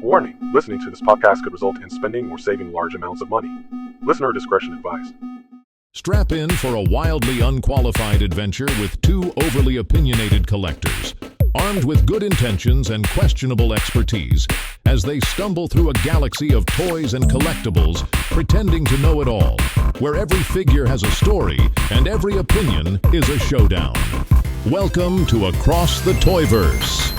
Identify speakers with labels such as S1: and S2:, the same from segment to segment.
S1: Warning: listening to this podcast could result in spending or saving large amounts of money. Listener discretion advised.
S2: Strap in for a wildly unqualified adventure with two overly opinionated collectors, armed with good intentions and questionable expertise, as they stumble through a galaxy of toys and collectibles, pretending to know it all, where every figure has a story and every opinion is a showdown. Welcome to Across the Toyverse.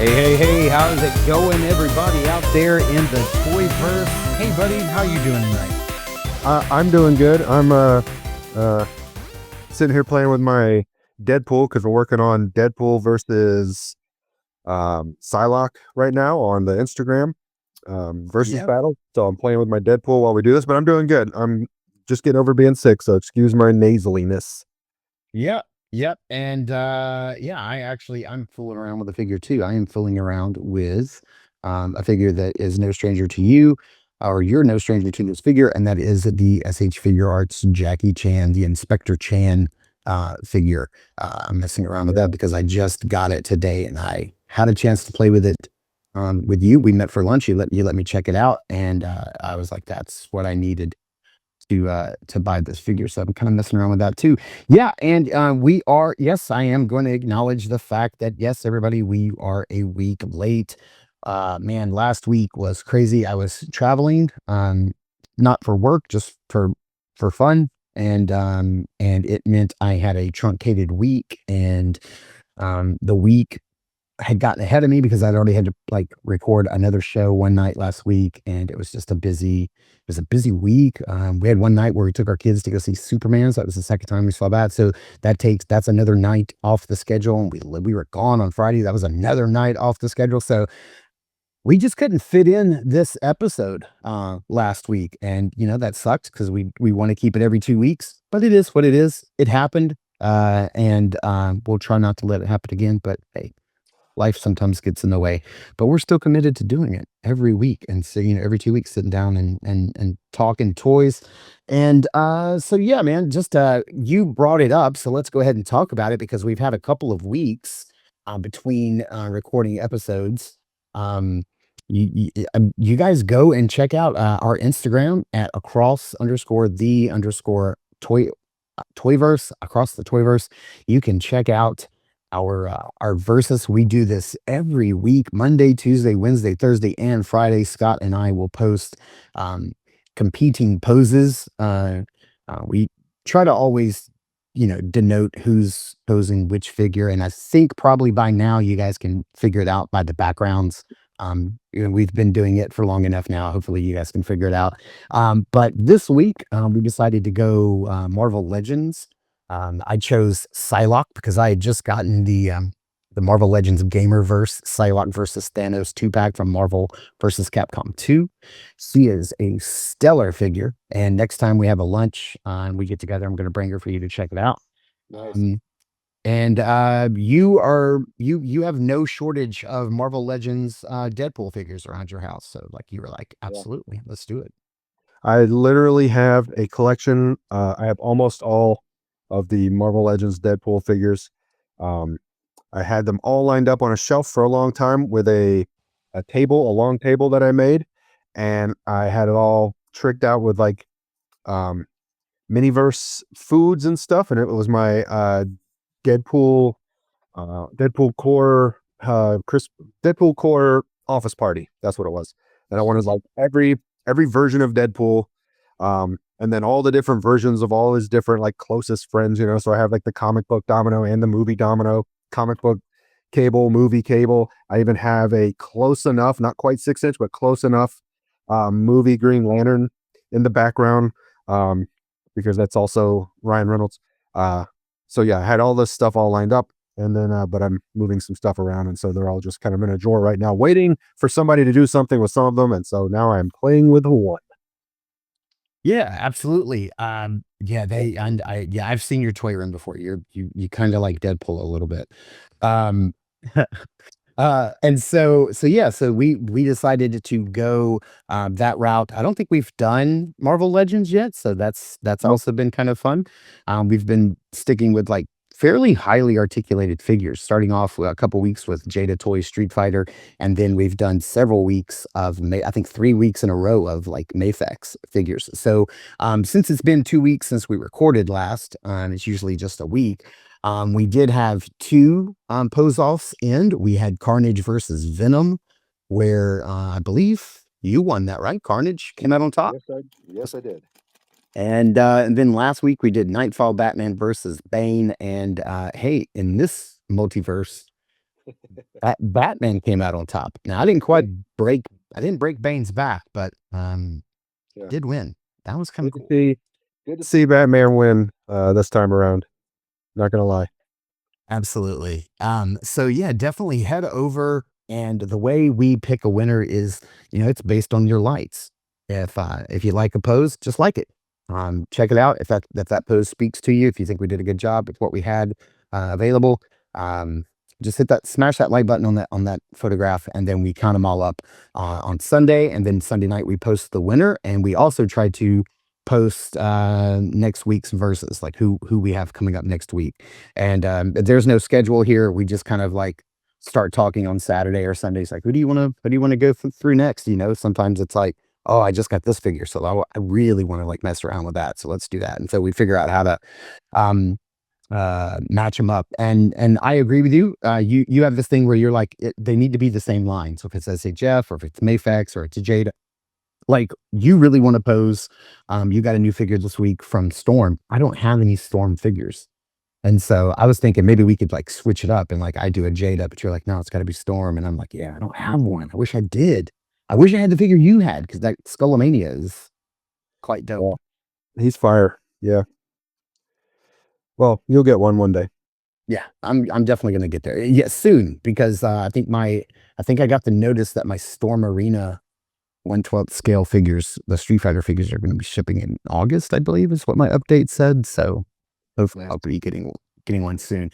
S3: Hey, how's it going, everybody out there in the Toyverse? Hey, buddy, how you doing tonight?
S4: I'm doing good. I'm sitting here playing with my Deadpool because we're working on Deadpool versus Psylocke right now on the Instagram versus battle. So I'm playing with my Deadpool while we do this, but I'm doing good. I'm just getting over being sick, so excuse my nasaliness.
S3: Yep. And I'm fooling around with a figure too. I am fooling around with a figure that is no stranger to you, or you're no stranger to this figure, and that is the SH Figure Arts Jackie Chan, the Inspector Chan figure. I'm messing around with that because I just got it today and I had a chance to play with it with you. We met for lunch. You let me check it out, and I was like, that's what I needed to buy this figure. So I'm kind of messing around with that too. Yeah. And I am going to acknowledge the fact that, yes, everybody, we are a week late. Man, last week was crazy. I was traveling, not for work, just for fun. And it meant I had a truncated week, and the week had gotten ahead of me because I'd already had to record another show one night last week, and it was a busy week. We had one night where we took our kids to go see Superman, so that was the second time we saw that. So that's another night off the schedule, and we were gone on Friday. That was another night off the schedule. So we just couldn't fit in this episode last week, and that sucked because we want to keep it every 2 weeks, but it is what it is. It happened, and we'll try not to let it happen again. But hey, life sometimes gets in the way, but we're still committed to doing it every week. And so, every 2 weeks, sitting down and talking toys. And so, yeah, man, just you brought it up. So let's go ahead and talk about it because we've had a couple of weeks between recording episodes. You guys go and check out our Instagram at Toyverse, Across the Toyverse. You can check out our versus. We do this every week, Monday, Tuesday, Wednesday, Thursday, and Friday. Scott and I will post competing poses. We try to always denote who's posing which figure, and I think probably by now you guys can figure it out by the backgrounds. We've been doing it for long enough now. Hopefully you guys can figure it out. But this week we decided to go Marvel Legends. I chose Psylocke because I had just gotten the Marvel Legends Gamerverse Psylocke versus Thanos 2-pack from Marvel versus Capcom 2. She is a stellar figure, and next time we have a lunch and we get together, I'm going to bring her for you to check it out.
S4: Nice.
S3: And you have no shortage of Marvel Legends Deadpool figures around your house, so you were like, absolutely, let's do it.
S4: I literally have a collection. I have almost all of the Marvel Legends Deadpool figures. I had them all lined up on a shelf for a long time with a long table that I made, and I had it all tricked out with Miniverse foods and stuff, and it was my Deadpool core Deadpool core office party. That's what it was. And I wanted every version of Deadpool, and then all the different versions of all his different closest friends, so I have the comic book Domino and the movie Domino, comic book Cable, movie Cable. I even have a close enough, not quite 6-inch, but close enough movie Green Lantern in the background, because that's also Ryan Reynolds. So yeah, I had all this stuff all lined up, and then but I'm moving some stuff around, and so they're all just kind of in a drawer right now, waiting for somebody to do something with some of them, and so now I'm playing with one.
S3: Yeah, absolutely. I've seen your toy run before. You kind of like Deadpool a little bit. Um, So we decided to go that route. I don't think we've done Marvel Legends yet, so that's
S4: Nope.
S3: also been kind of fun. We've been sticking with like fairly highly articulated figures, starting off with a couple weeks with Jada Toy Street Fighter, and then we've done several weeks of I think 3 weeks in a row of like Mafex figures. So since it's been 2 weeks since we recorded last, it's usually just a week. We did have two pose offs end. We had Carnage versus Venom, where I believe you won that, right? Carnage came out on top.
S4: Yes, I did.
S3: And then last week we did Nightfall Batman versus Bane. And hey, in this multiverse, Batman came out on top. Now I didn't break Bane's back, but
S4: Yeah.
S3: did win. That was kind of
S4: Good to
S3: cool.
S4: see. Good to see Batman win this time around. Not gonna lie.
S3: Absolutely. So yeah, definitely head over. And the way we pick a winner is, it's based on your lights. If you like a pose, just like it. Check it out. If that pose speaks to you, if you think we did a good job with what we had available, just smash that like button on that photograph, and then we count them all up on Sunday, and then Sunday night we post the winner, and we also try to post next week's verses, like who we have coming up next week. And there's no schedule here. We just kind of like start talking on Saturday or Sundays, like who do you want to go through next? Sometimes it's like, oh, I just got this figure, so I really want to like mess around with that, so let's do that. And so we figure out how to um match them up. And I agree with you. You have this thing where you're like, they need to be the same line. So if it says, say, Jeff, or if it's Mayfax, or it's a Jada, like you really want to pose. You got a new figure this week from Storm. I don't have any Storm figures. And so I was thinking maybe we could like switch it up, and like I do a Jada, but you're like, no, it's got to be Storm. And I'm like, yeah, I don't have one. I wish I did. I wish I had the figure you had, because that Skullomania is quite dope.
S4: Yeah. He's fire. Yeah. Well, you'll get one day.
S3: Yeah, I'm definitely gonna get there. Yeah, soon, because I think I got the notice that my Storm Arena 1/12 scale figures, the Street Fighter figures, are going to be shipping in August, I believe, is what my update said. So hopefully I'll be getting one soon.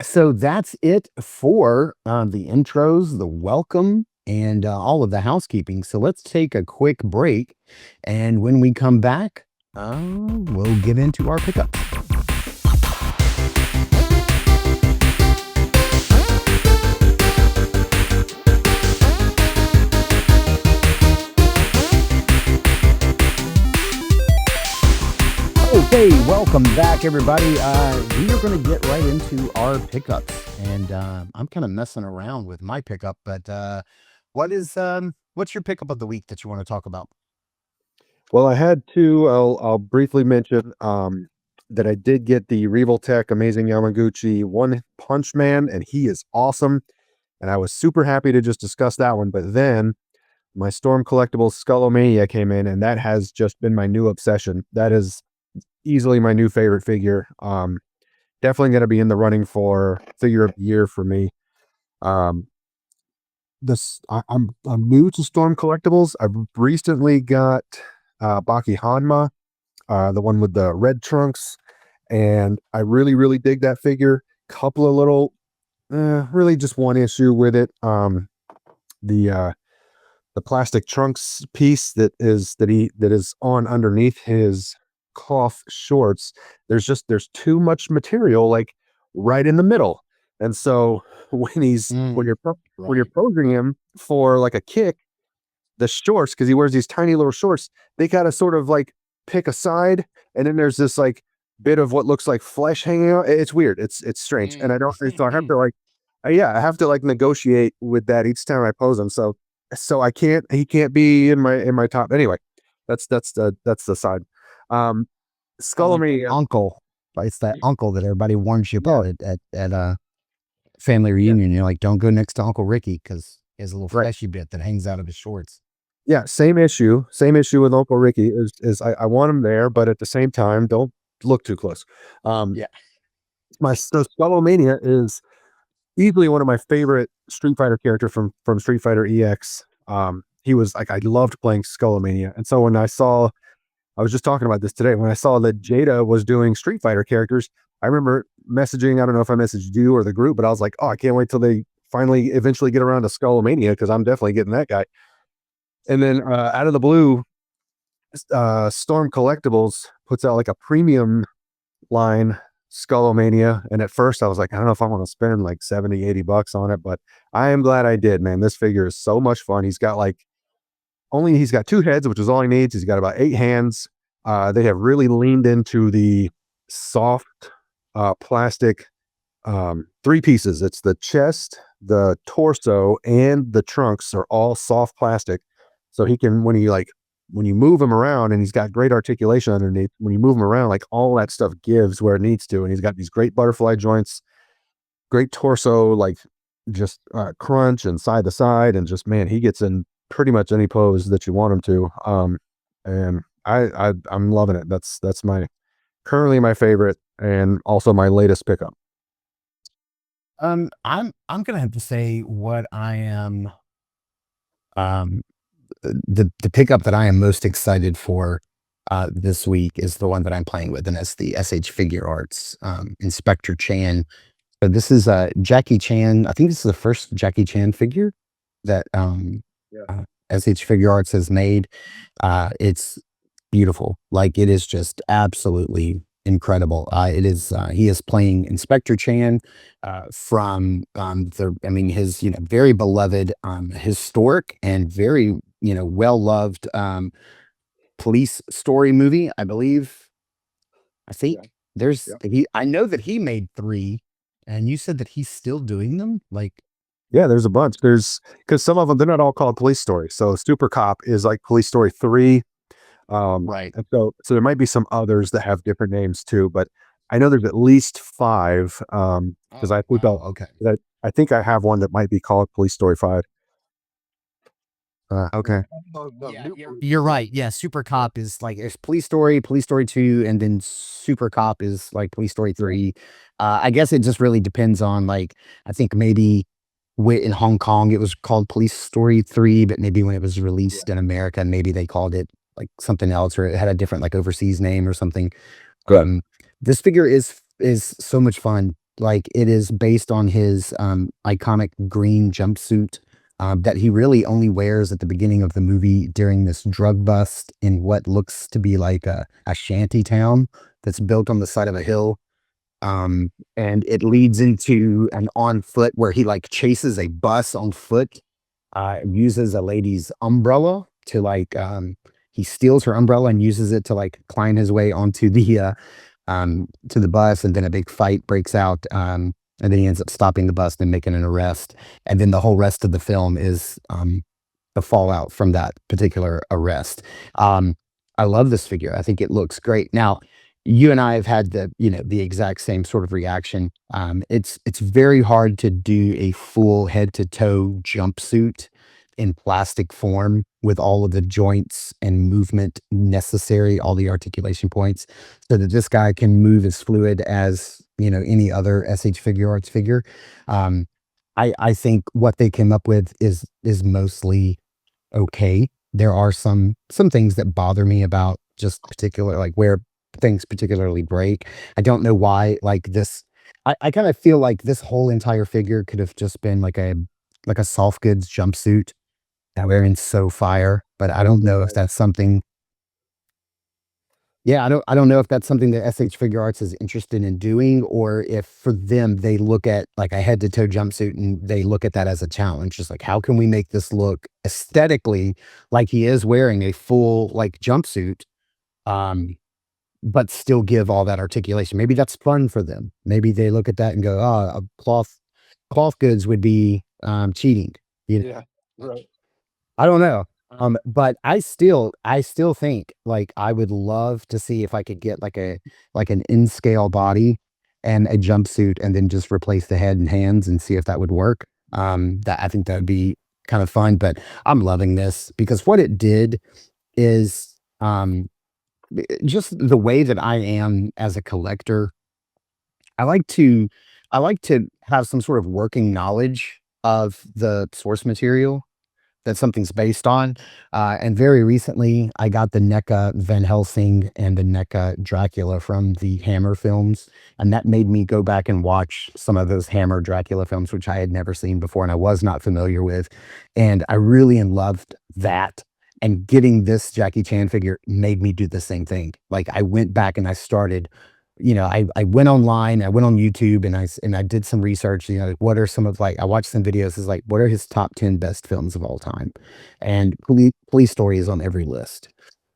S3: So that's it for the intros, the welcome, and all of the housekeeping. So let's take a quick break, and when we come back, we'll get into our pickups. Okay, welcome back, everybody. We are going to get right into our pickups, and I'm kind of messing around with my pickup, but what's your pickup of the week that you want to talk about?
S4: Well, I had two. I'll briefly mention that I did get the Revoltech Amazing Yamaguchi One Punch Man, and he is awesome. And I was super happy to just discuss that one. But then my Storm Collectibles Skullomania came in, and that has just been my new obsession. That is easily my new favorite figure. Definitely going to be in the running for figure of the year for me. I'm new to Storm Collectibles. I've recently got Baki Hanma, the one with the red trunks, and I really dig that figure. Couple of little, really just one issue with it. The plastic trunks piece that is on underneath his cloth shorts, there's too much material like right in the middle, and so when you're posing him for like a kick, the shorts, because he wears these tiny little shorts, they gotta sort of like pick a side, and then there's this like bit of what looks like flesh hanging out. It's weird. It's strange, and I don't. So I have to like, I have to like negotiate with that each time I pose him. So he can't be in my top anyway. That's the side. Skullomania.
S3: Uncle. It's that uncle that everybody warns you about at a family reunion. You're like, don't go next to Uncle Ricky, because he has a little fleshy bit that hangs out of his shorts.
S4: Yeah, same issue with Uncle Ricky is I want him there, but at the same time, don't look too close. So Skullomania is easily one of my favorite Street Fighter characters from Street Fighter EX. He was like, I loved playing Skullomania, and so when I was just talking about this today, when I saw that Jada was doing Street Fighter characters, I remember messaging, I don't know if I messaged you or the group, but I was like, oh, I can't wait till they finally eventually get around to Skullomania because I'm definitely getting that guy. And then out of the blue, Storm Collectibles puts out like a premium line Skullomania. And at first I was like, I don't know if I want to spend like 70, $80 on it, but I am glad I did, man. This figure is so much fun. He's got 2 heads, which is all he needs. He's got about 8 hands. They have really leaned into the soft plastic 3 pieces. It's the chest, the torso, and the trunks are all soft plastic. So he can, when you move him around, and he's got great articulation underneath, when you move him around, like all that stuff gives where it needs to. And he's got these great butterfly joints, great torso, like just crunch and side to side. And just, man, he gets in pretty much any pose that you want him to. And I'm loving it. That's currently my favorite and also my latest pickup.
S3: I'm gonna have to say what I am um the pickup that I am most excited for this week is the one that I'm playing with, and it's the SH Figure Arts Inspector Chan. So this is Jackie Chan. I think this is the first Jackie Chan figure that SH Figure Arts has made. It's beautiful. Like, it is just absolutely incredible. It is he is playing Inspector Chan from his very beloved historic and very well loved police story movie. I think there's he I know that he made 3, and you said that he's still doing them? Like,
S4: Yeah, there's a bunch. Because some of them, they're not all called Police Story. So Super Cop is like Police Story 3.
S3: right.
S4: And so there might be some others that have different names too, but I know there's at least 5. Because
S3: Oh, wow, okay.
S4: I think I have one that might be called Police Story 5. Okay.
S3: Yeah, you're right. Yeah, Super Cop is like, it's Police Story 2, and then Super Cop is like Police Story 3. I guess it just really depends on, like, I think maybe in Hong Kong it was called Police Story 3, but maybe when it was released in America, maybe they called it like something else, or it had a different like overseas name or something.
S4: Good.
S3: This figure is so much fun. Like, it is based on his iconic green jumpsuit that he really only wears at the beginning of the movie during this drug bust in what looks to be like a shanty town that's built on the side of a hill. And it leads into an on foot where he like chases a bus on foot, uses a lady's umbrella to he steals her umbrella and uses it to like climb his way onto to the bus, and then a big fight breaks out. And then he ends up stopping the bus and making an arrest. And then the whole rest of the film is the fallout from that particular arrest. I love this figure. I think it looks great. Now, you and I have had the exact same sort of reaction. It's very hard to do a full head to toe jumpsuit in plastic form with all of the joints and movement necessary, all the articulation points, so that this guy can move as fluid as any other SH Figure Arts figure. I think what they came up with is mostly okay. There are some things that bother me about just particular, like, where things particularly break. I don't know why, like, this I kind of feel like this whole entire figure could have just been like a soft goods jumpsuit that wearing so fire, but I don't know if that's something. Yeah, I don't know if that's something that SH Figure Arts is interested in doing, or if for them they look at like a head to toe jumpsuit and they look at that as a challenge. Just like, how can we make this look aesthetically like he is wearing a full like jumpsuit, um, but still give all that articulation. Maybe that's fun for them. Maybe they look at that and go, "Oh, a cloth goods would be cheating." You know,
S4: Yeah. Right.
S3: I don't know. But I still think like I would love to see if I could get like an in scale body and a jumpsuit, and then just replace the head and hands and see if that would work. That I think that would be kind of fun. But I'm loving this because what it did is just the way that I am as a collector. I like to I like to have some sort of working knowledge of the source material. that something's based on. And very recently, I got the NECA Van Helsing and the NECA Dracula from the Hammer films, and that made me go back and watch some of those Hammer Dracula films, which I had never seen before and I was not familiar with. And I really loved that. And getting this Jackie Chan figure made me do the same thing. Like I went back and I started, I went online, I went on YouTube and I did some research, what are some of like, I watched some videos, is like, what are his top 10 best films of all time? And Police Story is on every list.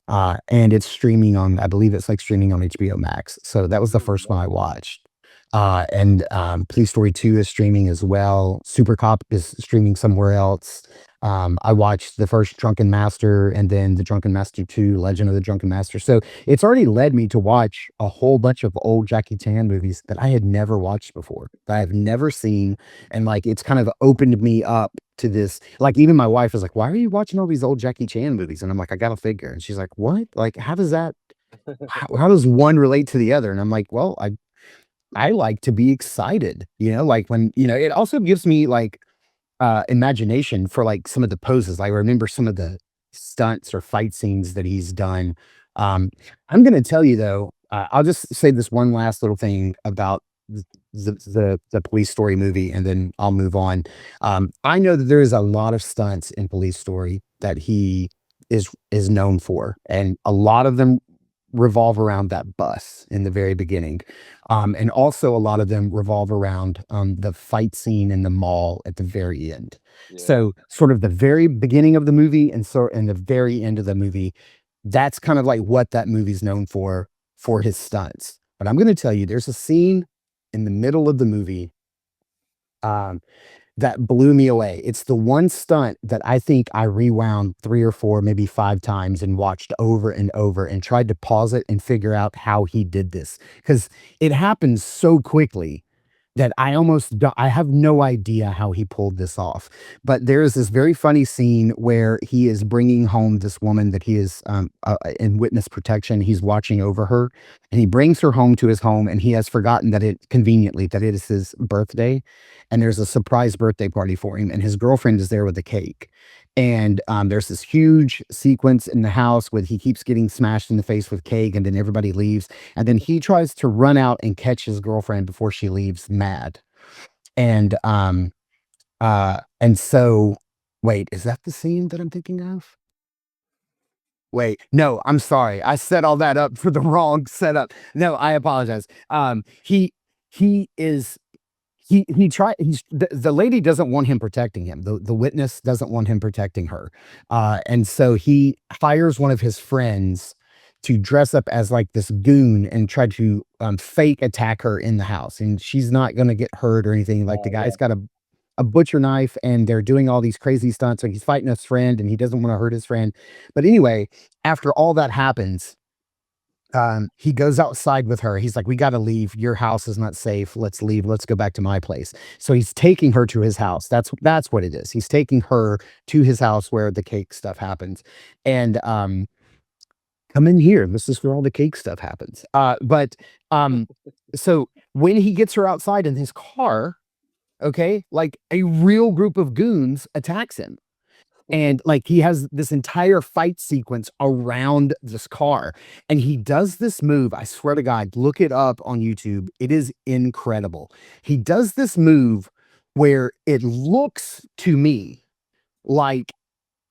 S3: And it's streaming on, I believe it's like streaming on HBO Max. So that was the first one I watched. Police Story 2 is streaming as well. Super Cop is streaming somewhere else. I watched the first Drunken Master and then the Drunken Master 2, Legend of the Drunken Master. So it's already led me to watch a whole bunch of old Jackie Chan movies that I had never watched before, that I have never seen. And like, it's kind of opened me up to this. Like, even my wife was like, why are you watching all these old Jackie Chan movies? And I'm like, I got a figure. And she's like, what? Like, how does that, how does one relate to the other? And I'm like, well, I like to be excited, like when, it also gives me like imagination for like some of the poses. I remember some of the stunts or fight scenes that he's done. I'm going to tell you though, I'll just say this one last little thing about the Police Story movie, and then I'll move on. I know that there is a lot of stunts in Police Story that he is known for, and a lot of them revolve around that bus in the very beginning. And also a lot of them revolve around the fight scene in the mall at the very end.
S4: Yeah.
S3: So sort of the very beginning of the movie and the very end of the movie, that's kind of like what that movie's known for his stunts. But I'm going to tell you, there's a scene in the middle of the movie that blew me away. It's the one stunt that I think I rewound 3 or 4, maybe 5 times and watched over and over and tried to pause it and figure out how he did this. Because it happens so quickly that I have no idea how he pulled this off. But there's this very funny scene where he is bringing home this woman that he is in witness protection. He's watching over her, and he brings her home to his home, and he has forgotten that it is his birthday, and there's a surprise birthday party for him, and his girlfriend is there with a cake. And there's this huge sequence in the house where he keeps getting smashed in the face with cake, and then everybody leaves. And then he tries to run out and catch his girlfriend before she leaves mad. And so wait, is that the scene that I'm thinking of? Wait, no, I'm sorry. I set all that up for the wrong setup. No, I apologize. He is the lady doesn't want him protecting him. The witness doesn't want him protecting her. And so he hires one of his friends to dress up as like this goon and try to fake attack her in the house. And she's not going to get hurt or anything. Like the guy's got a butcher knife and they're doing all these crazy stunts. So he's fighting his friend and he doesn't want to hurt his friend. But anyway, after all that happens, he goes outside with her. He's like, we got to leave. Your house is not safe. Let's leave. Let's go back to my place. So he's taking her to his house. That's what it is. He's taking her to his house where the cake stuff happens. And come in here. This is where all the cake stuff happens. So when he gets her outside in his car, okay, like a real group of goons attacks him. And like he has this entire fight sequence around this car, and he does this move. I swear to God, look it up on YouTube. It is incredible. He does this move where it looks to me like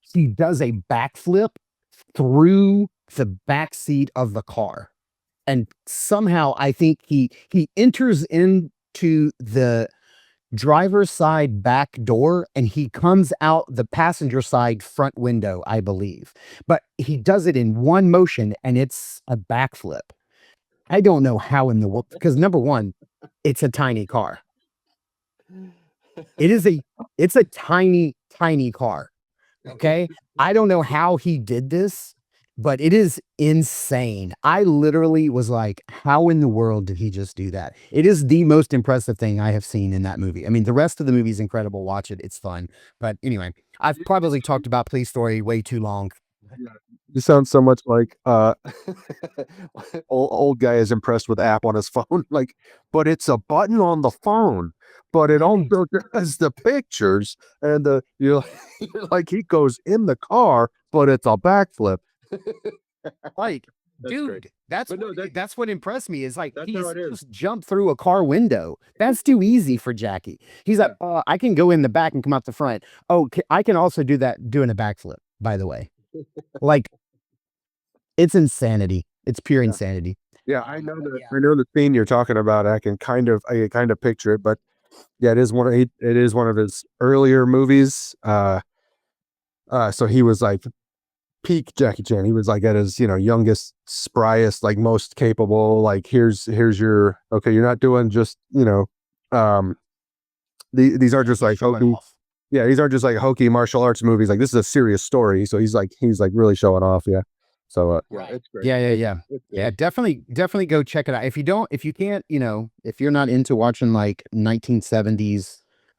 S3: he does a backflip through the back seat of the car. And somehow I think he enters into the driver's side back door and he comes out the passenger side front window, I believe. But he does it in one motion and it's a backflip. I don't know how in the world, because number one, it's a tiny car. It's a tiny, tiny car. Okay. I don't know how he did this, but it is insane. I literally was like, how in the world did he just do that? It is the most impressive thing I have seen in that movie. I mean, the rest of the movie is incredible. Watch it. It's fun. But anyway, I've probably talked about Police Story way too long.
S4: You sound so much like old guy is impressed with app on his phone. Like, but it's a button on the phone, but it
S3: Right.
S4: also does the pictures and the you're like he goes in the car, but it's a backflip.
S3: Like,
S4: That's great.
S3: dude, that's
S4: But no,
S3: what that's what impressed me is like
S4: that's how
S3: he's
S4: it is.
S3: just jumped through a car window. That's too easy for Jackie. He's like, I can go in the back and come out the front. Oh, I can also do that doing a backflip, by the way. Like, it's insanity. It's pure
S4: Yeah.
S3: insanity.
S4: Yeah, I know
S3: But
S4: the
S3: yeah.
S4: I know the scene you're talking about. I can kind of picture it, but yeah, it is one of his earlier movies. So he was like peak Jackie Chan. He was like at his, youngest, spryest, like most capable. Like here's your okay. You're not doing just um these are just like
S3: Showing
S4: hokey.
S3: off.
S4: Yeah, these aren't just like hokey martial arts movies. Like this is a serious story. So he's like really showing off. Yeah. So yeah,
S3: Right.
S4: it's great.
S3: Yeah.
S4: It's
S3: Yeah,
S4: good.
S3: definitely go check it out. If you can't, if you're not into watching like 1970s,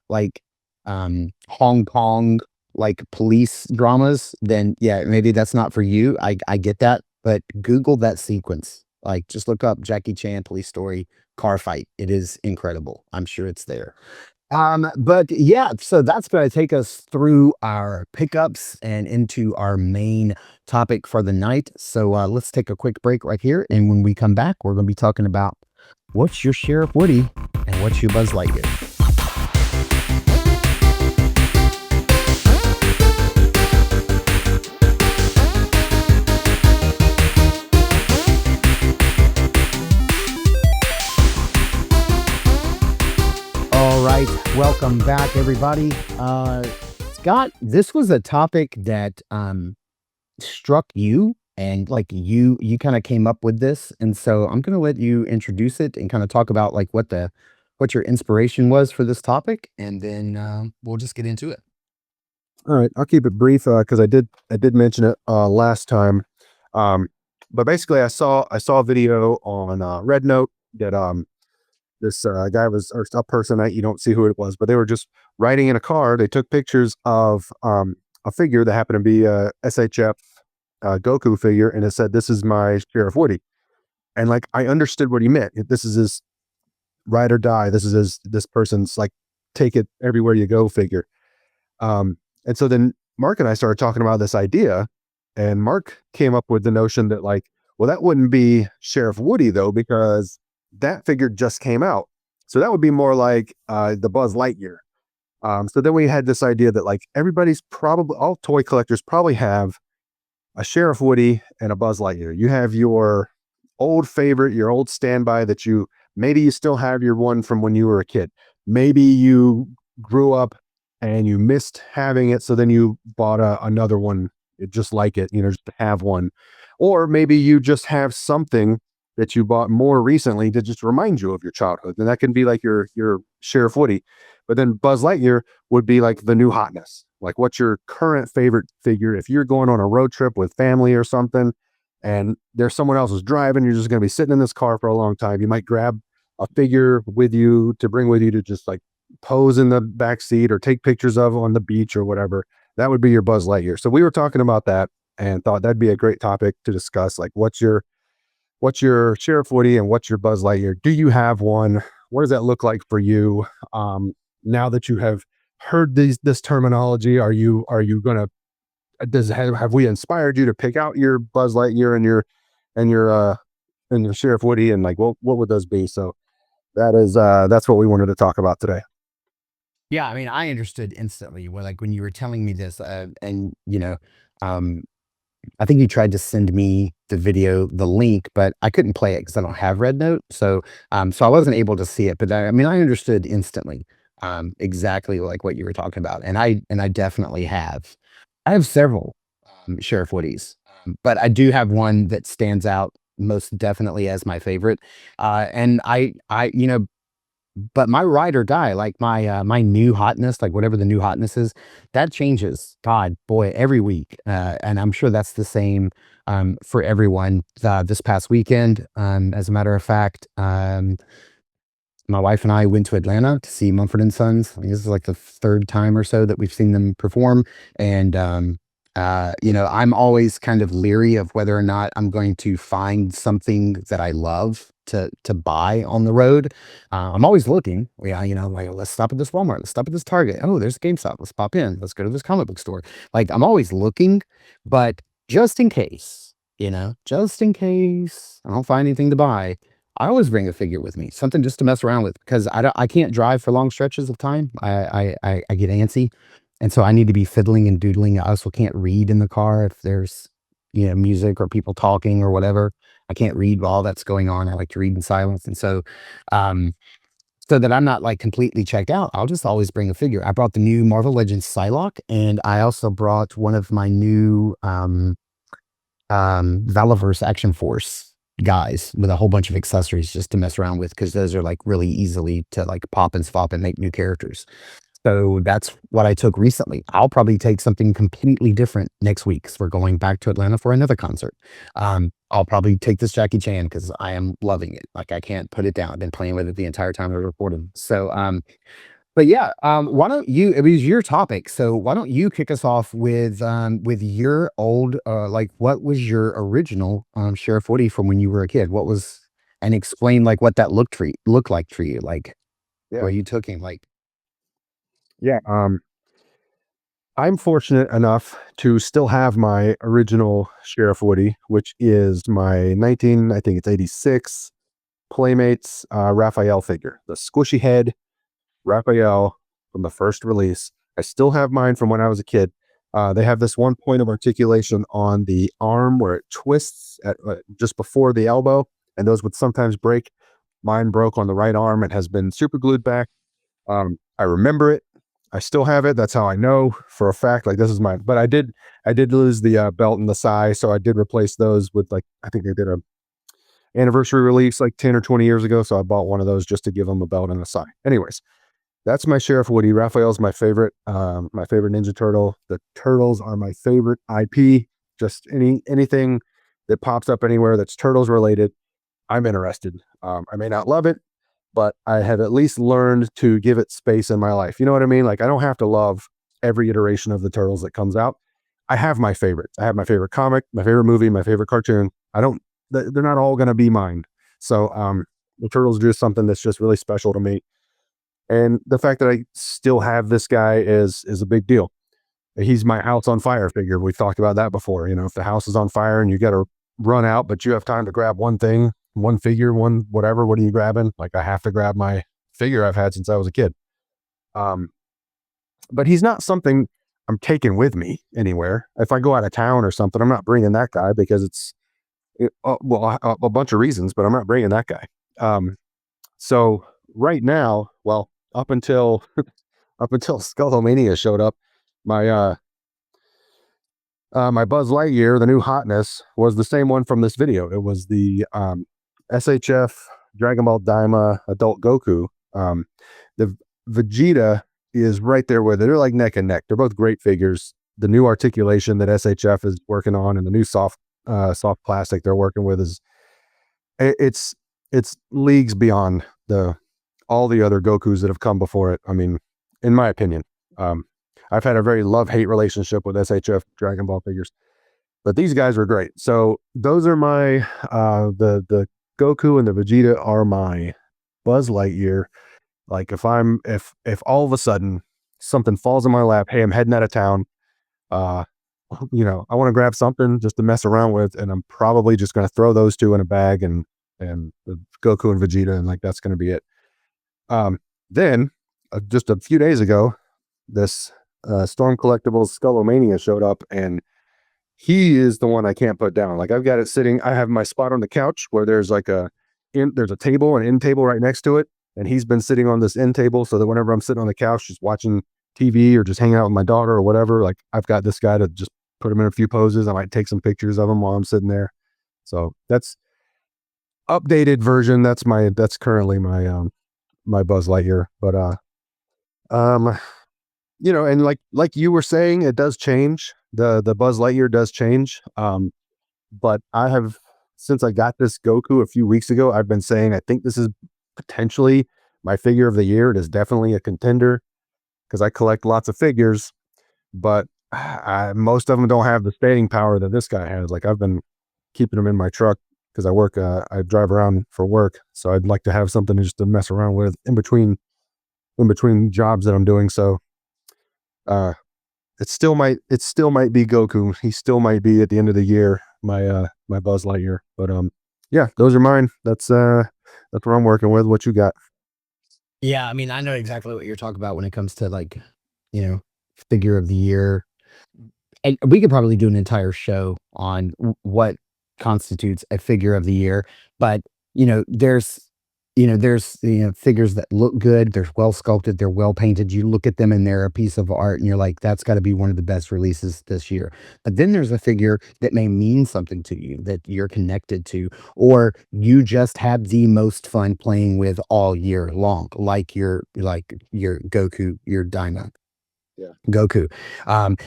S3: like Hong Kong, like police dramas, then yeah, maybe that's not for you. I get that, but Google that sequence. Like just look up Jackie Chan police story car fight. It is incredible. I'm sure it's there. But yeah, so that's going to take us through our pickups and into our main topic for the night. So let's take a quick break right here. And when we come back, we're going to be talking about what's your Sheriff Woody and what's your Buzz Lightyear. All right, welcome back, everybody. Scott, this was a topic that struck you and like you kind of came up with this, and so I'm going to let you introduce it and kind of talk about like what your inspiration was for this topic, and then we'll just get into it.
S4: All right, I'll keep it brief because I did mention it last time. Um, but basically, I saw a video on Red Note that this guy was or a person you don't see who it was, but they were just riding in a car. They took pictures of a figure that happened to be a SHF Goku figure, and it said, "This is my Sheriff Woody." And like I understood what he meant. This is his ride or die. This person's like take it everywhere you go figure. And so then Mark and I started talking about this idea, and Mark came up with the notion that like, well, that wouldn't be Sheriff Woody though, because that figure just came out. So that would be more like the Buzz Lightyear. So then we had this idea that like everybody's probably all toy collectors probably have a Sheriff Woody and a Buzz Lightyear. You have your old favorite, your old standby that maybe you still have your one from when you were a kid. Maybe you grew up and you missed having it, so then you bought another one just like it, just to have one. Or maybe you just have something that you bought more recently to just remind you of your childhood, and that can be like your Sheriff Woody. But then Buzz Lightyear would be like the new hotness. Like, what's your current favorite figure? If you're going on a road trip with family or something, and there's someone else who's driving, you're just going to be sitting in this car for a long time. You might grab a figure with you to bring with you to just like pose in the back seat or take pictures of on the beach or whatever. That would be your Buzz Lightyear. So we were talking about that and thought that'd be a great topic to discuss. Like, what's your Sheriff Woody and what's your Buzz Lightyear? Do you have one? What does that look like for you? Now that you have heard this terminology, are you gonna have we inspired you to pick out your Buzz Lightyear and your Sheriff Woody, and like what would those be? So that's what we wanted to talk about today.
S3: Yeah, I mean, I understood instantly when you were telling me this, and um, I think you tried to send me the link, but I couldn't play it because I don't have Red Note. So I wasn't able to see it. But I mean, I understood instantly, exactly like what you were talking about. And I definitely have. I have several Sheriff Woodies, but I do have one that stands out most definitely as my favorite. And but my ride or die, like my new hotness, like whatever the new hotness is, that changes. God, boy, every week, and I'm sure that's the same for everyone. This past weekend, as a matter of fact, my wife and I went to Atlanta to see Mumford and Sons. I think this is like the third time or so that we've seen them perform, and I'm always kind of leery of whether or not I'm going to find something that I love to buy on the road. I'm always looking. Yeah, like let's stop at this Walmart, let's stop at this Target. Oh, there's a GameStop. Let's pop in. Let's go to this comic book store. Like I'm always looking, but just in case, just in case I don't find anything to buy, I always bring a figure with me, something just to mess around with because I can't drive for long stretches of time. I get antsy. And so I need to be fiddling and doodling. I also can't read in the car if there's, music or people talking or whatever. I can't read while that's going on. I like to read in silence. And um, so that I'm not like completely checked out, I'll just always bring a figure. I brought the new Marvel Legends Psylocke, and I also brought one of my new Valaverse Action Force guys with a whole bunch of accessories just to mess around with because those are like really easily to like pop and swap and make new characters. So that's what I took recently. I'll probably take something completely different next week 'cause we're going back to Atlanta for another concert. I'll probably take this Jackie Chan because I am loving it. Like I can't put it down. I've been playing with it the entire time I recorded. So, but yeah, why don't you? It was your topic, so why don't you kick us off with your old like what was your original Sheriff Woody from when you were a kid? What was and explain like what that looked like for you, like
S4: Yeah.
S3: where you took him, like.
S4: Yeah. I'm fortunate enough to still have my original Sheriff Woody, which is my I think it's 86 Playmates Raphael figure, the squishy head Raphael from the first release. I still have mine from when I was a kid. They have this one point of articulation on the arm where it twists at just before the elbow, and those would sometimes break. Mine broke on the right arm and has been super glued back. I remember it. I still have it. That's how I know for a fact. Like this is mine. But I did lose the belt and the sai, so I did replace those with like I think they did a anniversary release like 10 or 20 years ago. So I bought one of those just to give them a belt and a sai. Anyways, that's my Sheriff Woody. Raphael's my favorite Ninja Turtle. The Turtles are my favorite IP. Just anything that pops up anywhere that's Turtles related, I'm interested. I may not love it, but I have at least learned to give it space in my life. You know what I mean? Like I don't have to love every iteration of the Turtles that comes out. I have my favorites. I have my favorite comic, my favorite movie, my favorite cartoon. They're not all going to be mine. So the Turtles are just something that's just really special to me. And the fact that I still have this guy is a big deal. He's my house on fire figure. We've talked about that before. If the house is on fire and you got to run out, but you have time to grab one thing, one figure, one whatever, what are you grabbing? Like I have to grab my figure I've had since I was a kid. But he's not something I'm taking with me anywhere. If I go out of town or something, I'm not bringing that guy because a bunch of reasons, but I'm not bringing that guy. So right now, well, up until Skullomania showed up, my my Buzz Lightyear, the new hotness, was the same one from this video. It was the SHF Dragon Ball Daima Adult Goku. The Vegeta is right there with it. They're like neck and neck. They're both great figures. The new articulation that SHF is working on and the new soft plastic they're working with it's leagues beyond all the other Gokus that have come before it. I mean, in my opinion, I've had a very love-hate relationship with SHF Dragon Ball figures, but these guys were great. So those are my the Goku and the Vegeta are my Buzz Lightyear. Like if all of a sudden something falls in my lap, hey, I'm heading out of town, I want to grab something just to mess around with, and I'm probably just going to throw those two in a bag and the Goku and Vegeta, and like that's going to be it. Then just a few days ago, this Storm Collectibles Skullomania showed up, and he is the one I can't put down. Like I've got it sitting. I have my spot on the couch where there's like there's a table, an end table right next to it, and he's been sitting on this end table so that whenever I'm sitting on the couch just watching TV or just hanging out with my daughter or whatever, like I've got this guy to just put him in a few poses. I might take some pictures of him while I'm sitting there. So that's updated version. That's currently my my Buzz Lightyear. But and like you were saying, it does change. The Buzz Lightyear does change. But I have, since I got this Goku a few weeks ago, I've been saying I think this is potentially my figure of the year. It is definitely a contender because I collect lots of figures, but most of them don't have the staying power that this guy has. Like I've been keeping them in my truck because I drive around for work. So I'd like to have something just to mess around with in between jobs that I'm doing. So, uh, it still might be Goku. He still might be at the end of the year, my Buzz Lightyear. But, yeah, those are mine. That's what I'm working with. What you got?
S3: Yeah, I mean, I know exactly what you're talking about when it comes to like, you know, figure of the year. And we could probably do an entire show on what constitutes a figure of the year. But you know, there's figures that look good. They're well sculpted. They're well painted. You look at them and they're a piece of art, and you're like, that's got to be one of the best releases this year. But then there's a figure that may mean something to you that you're connected to, or you just had the most fun playing with all year long, like your Goku, your Daima.
S4: Yeah.
S3: Goku.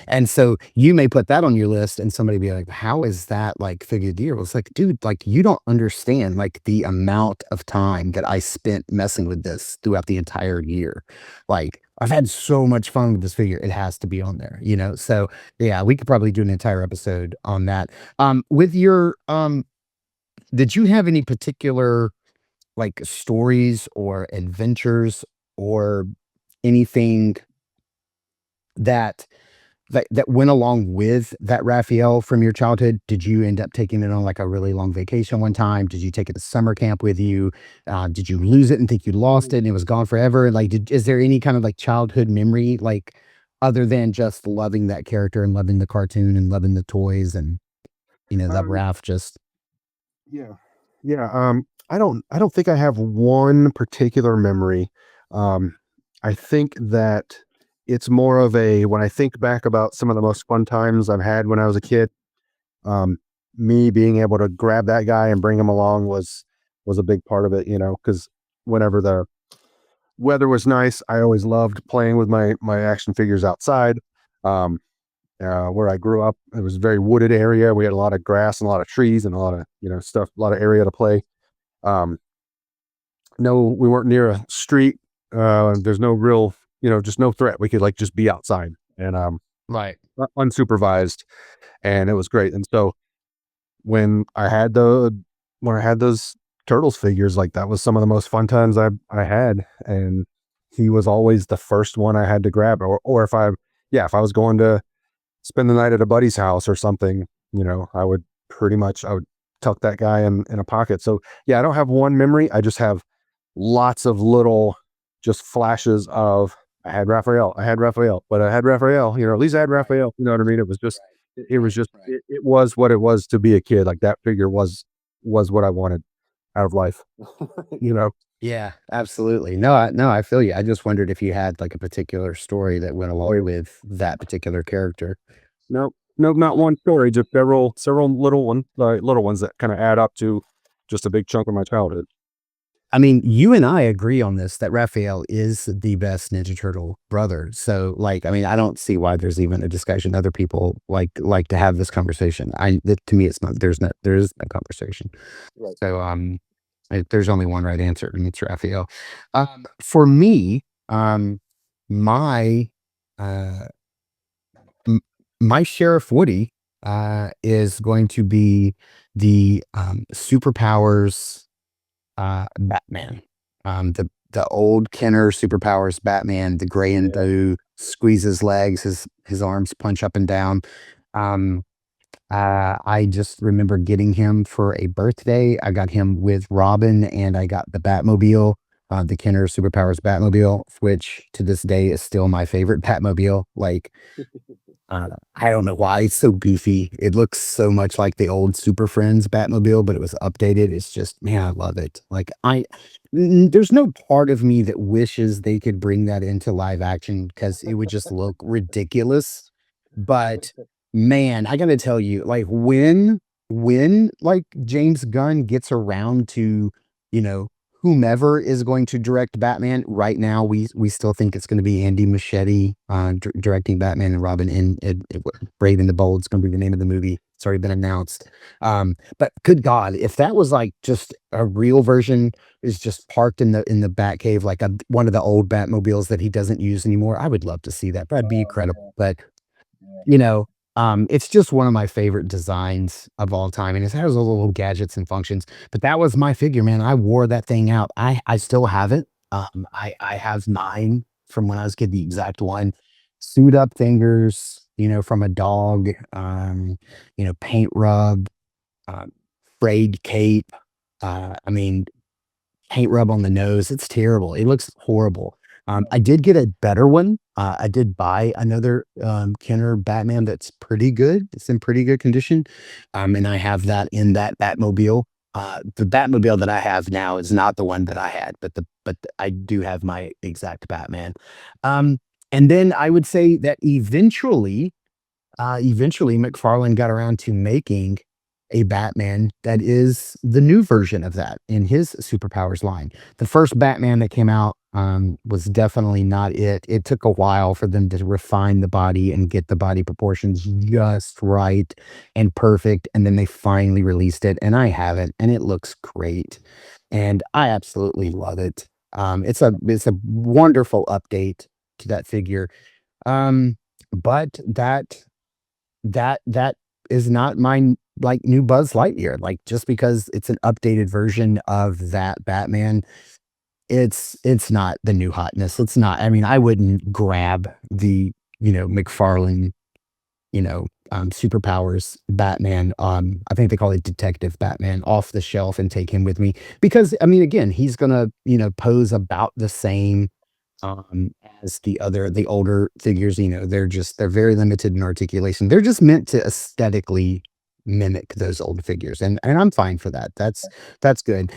S3: And so you may put that on your list and somebody be like, how is that like figure of the year? Well, it's like, dude, like you don't understand like the amount of time that I spent messing with this throughout the entire year. Like I've had so much fun with this figure. It has to be on there, you know? So yeah, we could probably do an entire episode on that. With your, did you have any particular like stories or adventures or anything that that went along with that Raphael from your childhood? Did you end up taking it on like a really long vacation one time? Did you take it to summer camp with you? Did you lose it and think you lost it and it was gone forever? Like, is there any kind of like childhood memory, like other than just loving that character and loving the cartoon and loving the toys and that
S4: Um,
S3: Raph just
S4: yeah. Yeah. I don't think I have one particular memory. Um, I think that it's more of a, when I think back about some of the most fun times I've had when I was a kid, um, me being able to grab that guy and bring him along was a big part of it, because whenever the weather was nice, I always loved playing with my action figures outside. Um, where I grew up, it was a very wooded area. We had a lot of grass and a lot of trees and a lot of stuff, a lot of area to play. Um, no, we weren't near a street. There's no real, just no threat. We could like just be outside and
S3: right.
S4: unsupervised, and it was great. And so when I had those turtles figures, like that was some of the most fun times I had, and he was always the first one I had to grab, or if I was going to spend the night at a buddy's house or something, I would tuck that guy in a pocket. So yeah, I don't have one memory. I just have lots of little just flashes of I had Raphael, but I had Raphael, at least I had
S3: Right.
S4: Raphael, you know what I mean? It was just, it was
S3: Right.
S4: just,
S3: Right.
S4: it was what it was to be a kid. Like that figure was what I wanted out of life, you know?
S3: Yeah, absolutely. No, I feel you. I just wondered if you had like a particular story that went
S4: Oh
S3: along
S4: yeah.
S3: with that particular character.
S4: No, no, not one story, just several little ones that kind of add up to just a big chunk of my childhood.
S3: I mean, you and I agree on this that Raphael is the best Ninja Turtle brother. So, like, I mean, I don't see why there's even a discussion. Other people like to have this conversation. To me, it's not. There is no conversation.
S4: Right.
S3: So, there's only one right answer, and it's Raphael. For me, my uh, m- my Sheriff Woody is going to be the superpowers Batman. The old Kenner superpowers Batman, the gray and
S4: Yeah.
S3: blue, squeezes legs, his arms punch up and down. Um, I just remember getting him for a birthday. I got him with Robin and I got the Batmobile, the Kenner Superpowers Batmobile, which to this day is still my favorite Batmobile. Like I don't know why it's so goofy. It looks so much like the old Super Friends Batmobile, but it was updated. It's just, man, I love it. There's no part of me that wishes they could bring that into live action because it would just look ridiculous. But man, I gotta tell you, like when like James Gunn gets around to, you know, whomever is going to direct Batman. Right now, we still think it's going to be Andy Muschietti directing Batman and Robin. And Brave and the Bold is going to be the name of the movie. It's already been announced. But good God, if that was like just a real version, is just parked in the Batcave, like one of the old Batmobiles that he doesn't use anymore, I would love to see that. That'd be incredible. But you know, it's just one of my favorite designs of all time, and it has all the little gadgets and functions. But that was my figure, man. I wore that thing out. I still have it. I have mine from when I was a kid, the exact one. Suit up fingers, from a dog. Paint rub, uh, frayed cape. I mean, paint rub on the nose. It's terrible. It looks horrible. I did get a better one. I did buy another Kenner Batman that's pretty good. It's in pretty good condition. And I have that in that Batmobile. The Batmobile that I have now is not the one that I had, I do have my exact Batman. Um, and then I would say that eventually McFarlane got around to making a Batman that is the new version of that in his superpowers line. The first Batman that came out was definitely not it. It took a while for them to refine the body and get the body proportions just right and perfect. And then they finally released it, and I have it, and it looks great. And I absolutely love it. It's a wonderful update to that figure. Um, but that is not my like new Buzz Lightyear. Like, just because it's an updated version of that Batman, it's not the new hotness. It's not. I mean, I wouldn't grab the McFarlane superpowers Batman. I think they call it Detective Batman, off the shelf and take him with me, because I mean, again, he's gonna pose about the same um, as the older figures. They're very limited in articulation. They're just meant to aesthetically mimic those old figures, and I'm fine for that. That's good.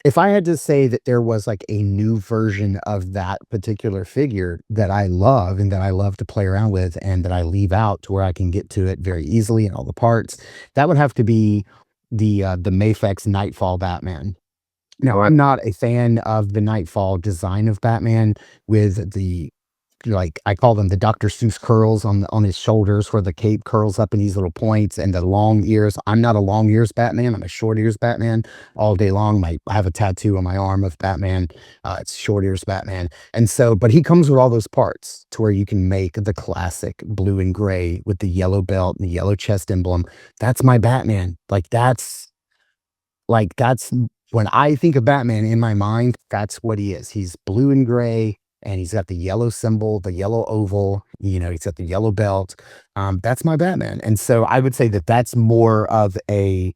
S3: If I had to say that there was like a new version of that particular figure that I love and that I love to play around with and that I leave out to where I can get to it very easily and all the parts, that would have to be the Mafex Nightfall Batman. Now, I'm not a fan of the Nightfall design of Batman with the, like, I call them the Dr. Seuss curls on his shoulders, where the cape curls up in these little points, and the long ears. I'm not a long ears Batman. I'm a short ears Batman all day long. I have a tattoo on my arm of Batman. It's short ears Batman. And so, but he comes with all those parts to where you can make the classic blue and gray with the yellow belt and the yellow chest emblem. That's my Batman. That's when I think of Batman in my mind, that's what he is. He's blue and gray, and he's got the yellow symbol, the yellow oval, he's got the yellow belt. That's my Batman. And so I would say that that's more of a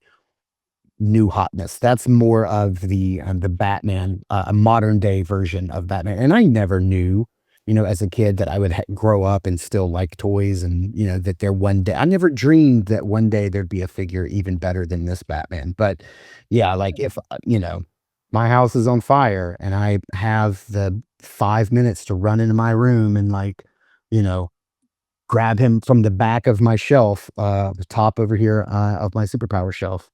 S3: new hotness. That's more of the Batman, a modern day version of Batman. And I never knew, as a kid, that I would grow up and still like toys, and that there one day, I never dreamed that one day there'd be a figure even better than this Batman. But yeah, like, if my house is on fire and I have the 5 minutes to run into my room and, like, you know grab him from the back of my shelf, the top over here, of my superpower shelf.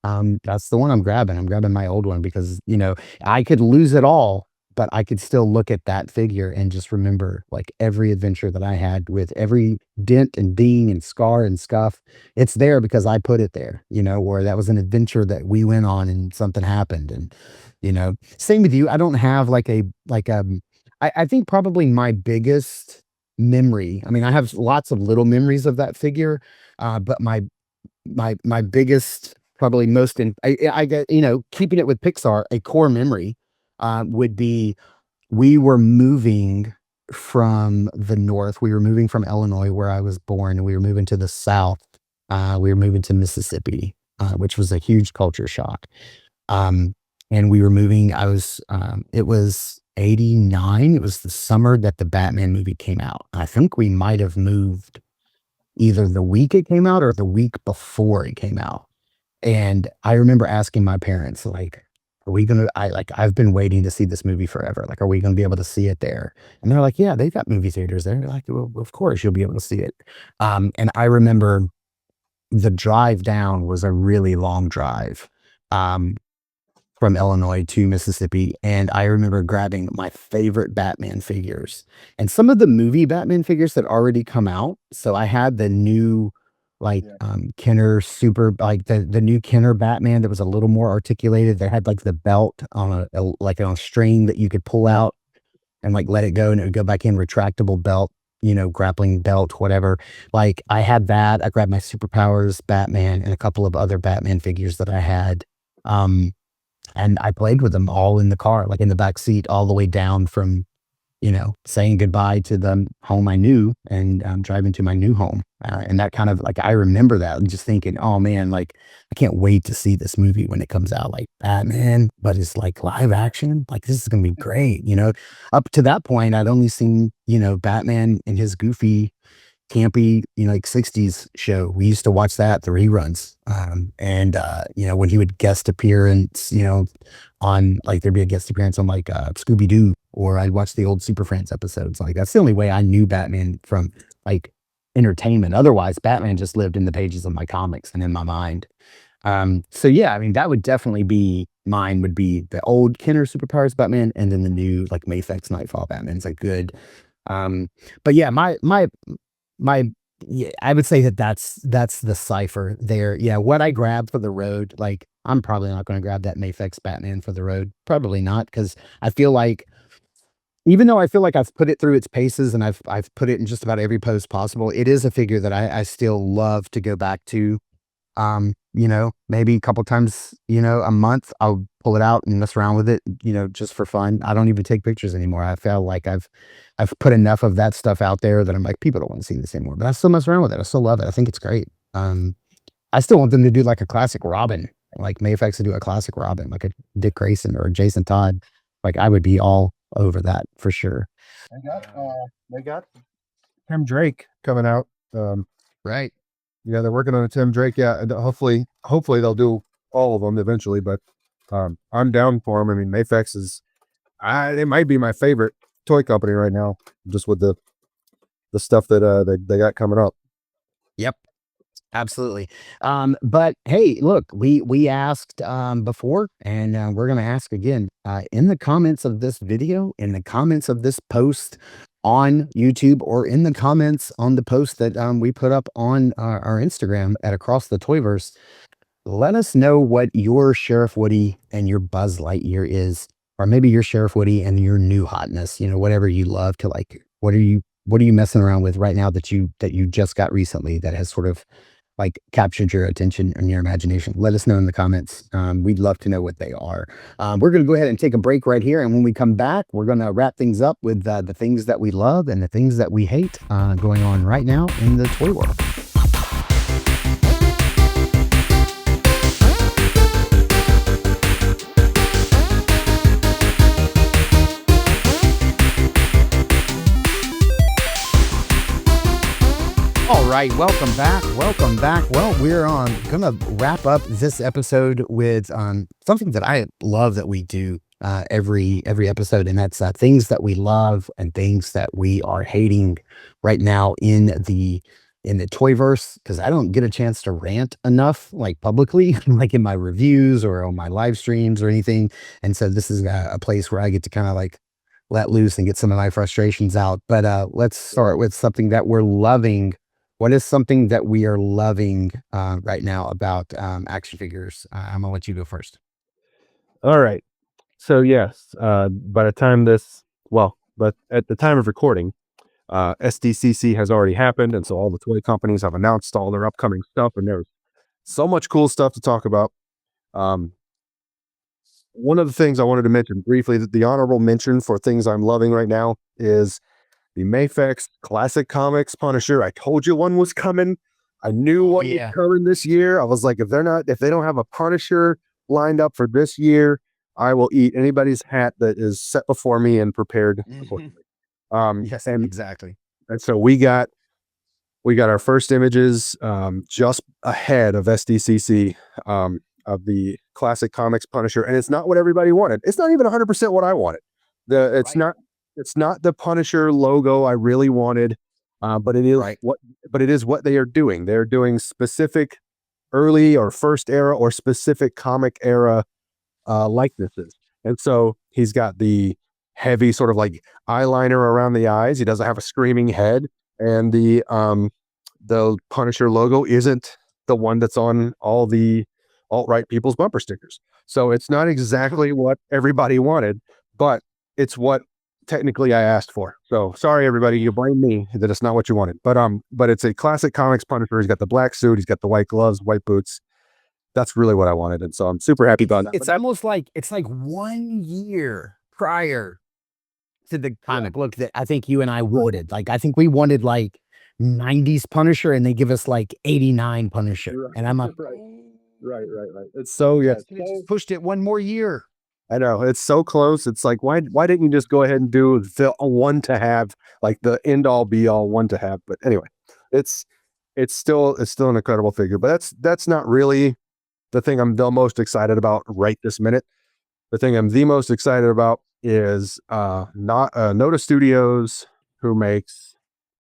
S3: That's the one I'm grabbing. I'm grabbing my old one because, I could lose it all, but I could still look at that figure and just remember, like, every adventure that I had with every dent and ding and scar and scuff. It's there because I put it there, or that was an adventure that we went on and something happened. And, same with you. I don't have I think probably my biggest memory, I mean, I have lots of little memories of that figure, but my biggest, probably most I get, keeping it with Pixar, a core memory, would be, we were moving from the north. We were moving from Illinois, where I was born, and we were moving to the south. We were moving to Mississippi, which was a huge culture shock. Um, and we were moving. It was 89. It was the summer that the Batman movie came out. I think we might have moved either the week it came out or the week before it came out. And I remember asking my parents, like, are we gonna I've been waiting to see this movie forever. Like, are we gonna be able to see it there? And they're like, yeah, they've got movie theaters there. They're like, well, of course you'll be able to see it. And I remember the drive down was a really long drive. Um, from Illinois to Mississippi, and I remember grabbing my favorite Batman figures and some of the movie Batman figures that already come out. So I had the new, like, Kenner super, like the new Kenner Batman that was a little more articulated. They had, like, the belt on like on a string that you could pull out and, like, let it go, and it would go back in, retractable belt. grappling belt, whatever. Like I had that. I grabbed my superpowers Batman and a couple of other Batman figures that I had. Um, and I played with them all in the car, like in the back seat, all the way down from saying goodbye to the home I knew and driving to my new home. And that kind of like, I remember that and just thinking, oh man, like I can't wait to see this movie when it comes out, like Batman, but it's like live action. Like this is going to be great. Up to that point, I'd only seen, Batman in his goofy, campy, like 60s show. We used to watch that, the reruns. And when he would guest appearance, on like there'd be a guest appearance on like Scooby Doo, or I'd watch the old Super Friends episodes. Like that's the only way I knew Batman from like entertainment. Otherwise, Batman just lived in the pages of my comics and in my mind. So yeah, I mean that would definitely be mine. Would be the old Kenner Superpowers Batman, and then the new like Mafex Nightfall Batman. It's like good. But yeah, my yeah, I would say that's the cipher there. Yeah, what I grabbed for the road, like I'm probably not going to grab that Mafex Batman for the road. Probably not, because I feel like even though I feel like I've put it through its paces and I've put it in just about every post possible, it is a figure that I still love to go back to. Maybe a couple times, a month, I'll pull it out and mess around with it, just for fun. I don't even take pictures anymore. I feel like I've put enough of that stuff out there that I'm like, people don't want to see this anymore, but I still mess around with it. I still love it. I think it's great. I still want them to do like a classic Robin, like Mafex to do a classic Robin, like a Dick Grayson or a Jason Todd. Like I would be all over that for sure.
S4: They got Tim Drake coming out.
S3: Right.
S4: Yeah, they're working on a Tim Drake. Yeah, and hopefully they'll do all of them eventually. But I'm down for them. I mean, Mafex they might be my favorite toy company right now, just with the stuff that they got coming up.
S3: Yep. Absolutely. But hey, look, we asked before, and we're gonna ask again. In the comments of this video, in the comments of this post on YouTube, or in the comments on the post that we put up on our Instagram at Across the Toyverse, let us know what your Sheriff Woody and your Buzz Lightyear is, or maybe your Sheriff Woody and your new hotness. Whatever you love to like. What are you messing around with right now that you just got recently that has sort of like captured your attention and your imagination? Let us know in the comments. We'd love to know what they are. We're going to go ahead and take a break right here. And when we come back, we're going to wrap things up with the things that we love and the things that we hate going on right now in the toy world. All right, welcome back. Well, we're gonna wrap up this episode with something that I love that we do every episode, and that's things that we love and things that we are hating right now in the Toyverse, because I don't get a chance to rant enough, like publicly, like in my reviews or on my live streams or anything. And so this is a place where I get to kind of like let loose and get some of my frustrations out. But let's start with something that we're loving. What is something that we are loving right now about action figures? I'm gonna let you go first.
S4: All right. So yes, but at the time of recording, SDCC has already happened, and so all the toy companies have announced all their upcoming stuff, and there's so much cool stuff to talk about. One of the things I wanted to mention briefly, that the honorable mention for things I'm loving right now, is the Mafex Classic Comics Punisher. I told you one was coming. I knew what was coming this year. I was like, if they don't have a Punisher lined up for this year, I will eat anybody's hat that is set before me and prepared accordingly.
S3: Yes, exactly.
S4: And so we got our first images just ahead of SDCC of the Classic Comics Punisher, and it's not what everybody wanted. It's not even 100% what I wanted. It's not the Punisher logo I really wanted, but it is what they are doing. They're doing specific early or first era or specific comic era likenesses. And so he's got the heavy sort of like eyeliner around the eyes. He doesn't have a screaming head, and the Punisher logo isn't the one that's on all the alt-right people's bumper stickers. So it's not exactly what everybody wanted, but it's what technically I asked for. So sorry, everybody. You blame me that it's not what you wanted. But it's a classic comics Punisher. He's got the black suit. He's got the white gloves, white boots. That's really what I wanted, and so I'm super happy about that.
S3: It's almost like it's like 1 year prior to the comic book that I think you and I wanted. Like I think we wanted like 90s Punisher, and they give us like 89 Punisher, and I'm like,
S4: Right. It's so
S3: pushed it 1 more year.
S4: I know it's so close. It's like why didn't you just go ahead and do the one to have, like the end all be all one to have? But anyway, it's still an incredible figure. But that's not really the thing I'm the most excited about right this minute. The thing I'm the most excited about is not Noda Studios, who make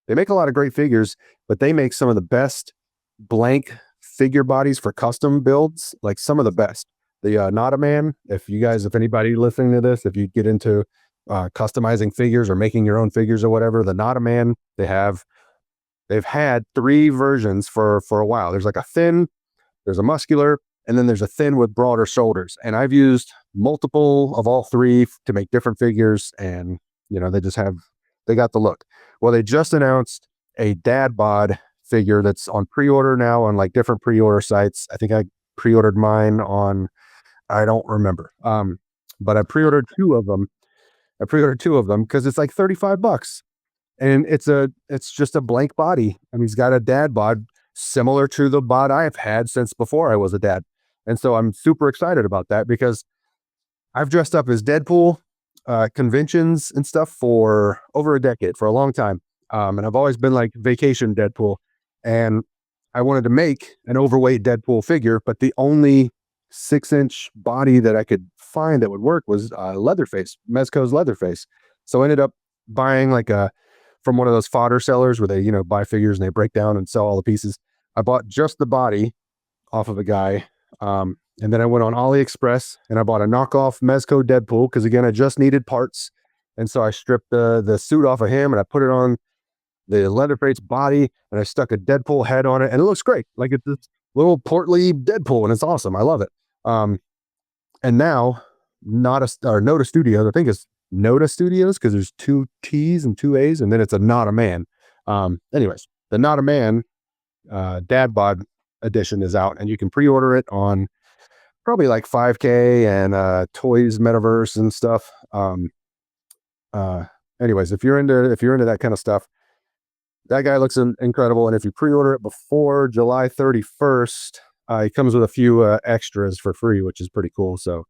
S4: a lot of great figures, but they make some of the best blank figure bodies for custom builds, like some of the best. The Not a Man, if anybody listening to this, if you get into customizing figures or making your own figures or whatever, the Not a Man, they've had 3 versions for a while. There's like a thin, there's a muscular, and then there's a thin with broader shoulders. And I've used multiple of all 3 to make different figures, and they got the look. Well, they just announced a dad bod figure that's on pre-order now on like different pre-order sites. I think I pre-ordered mine on, I don't remember. But I pre-ordered 2 of them. Because it's like $35, and it's just a blank body. I mean, he's got a dad bod similar to the bod I've had since before I was a dad. And so I'm super excited about that because I've dressed up as Deadpool conventions and stuff for over a decade, for a long time. And I've always been like vacation Deadpool. And I wanted to make an overweight Deadpool figure, but the only 6-inch body that I could find that would work was Leatherface, Mezco's Leatherface. So I ended up buying from one of those fodder sellers where they, buy figures and they break down and sell all the pieces. I bought just the body off of a guy. And then I went on AliExpress and I bought a knockoff Mezco Deadpool because, again, I just needed parts. And so I stripped the suit off of him and I put it on the Leatherface body and I stuck a Deadpool head on it, and it looks great. Like it's this little portly Deadpool, and it's awesome. I love it. And now Noda Studios, I think it's Noda Studios because there's 2 T's and 2 A's, and then it's a Not a Man. Anyways, the Not a Man dad bod edition is out, and you can pre-order it on probably like 5K and Toys Metaverse and stuff. Anyways, if you're into that kind of stuff, that guy looks incredible. And if you pre-order it before July 31st, it comes with a few extras for free, which is pretty cool. So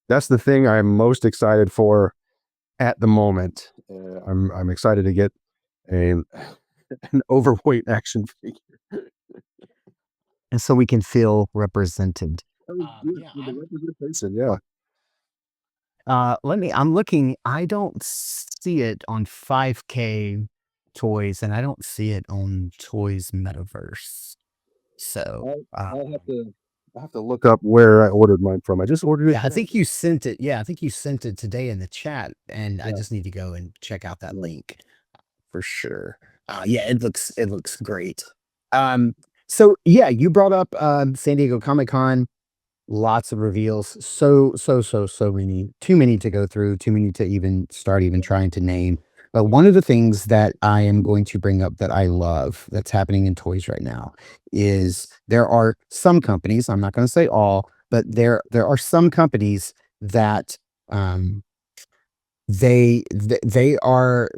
S4: that's the thing I'm most excited for at the moment. I'm excited to get an overweight action figure.
S3: And so we can feel represented.
S4: Yeah.
S3: I'm looking, I don't see it on 5K Toys, and I don't see it on Toys Metaverse. So
S4: I'll have to look up where I ordered mine from. I just ordered it.
S3: yeah, I think you sent it. Yeah, I think you sent it today in the chat, and I just need to go and check out that link for sure. Yeah, it looks great. So yeah, you brought up San Diego Comic-Con. Lots of reveals. So many. Too many to go through. Too many to even start trying to name. But one of the things that I am going to bring up that I love that's happening in toys right now is there are some companies, I'm not going to say all, but there are some companies that they are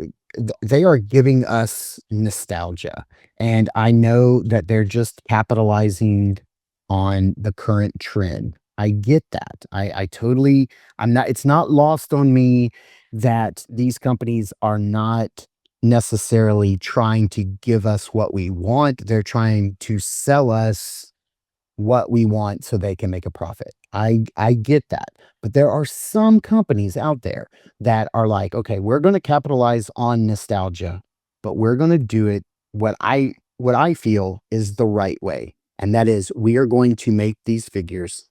S3: giving us nostalgia. And I know that they're just capitalizing on the current trend. I get that. It's not lost on me that these companies are not necessarily trying to give us what we want. They're trying to sell us what we want so they can make a profit. I get that. But there are some companies out there that are like, okay, we're going to capitalize on nostalgia, but we're going to do it what I feel is the right way. And that is, we are going to make these figures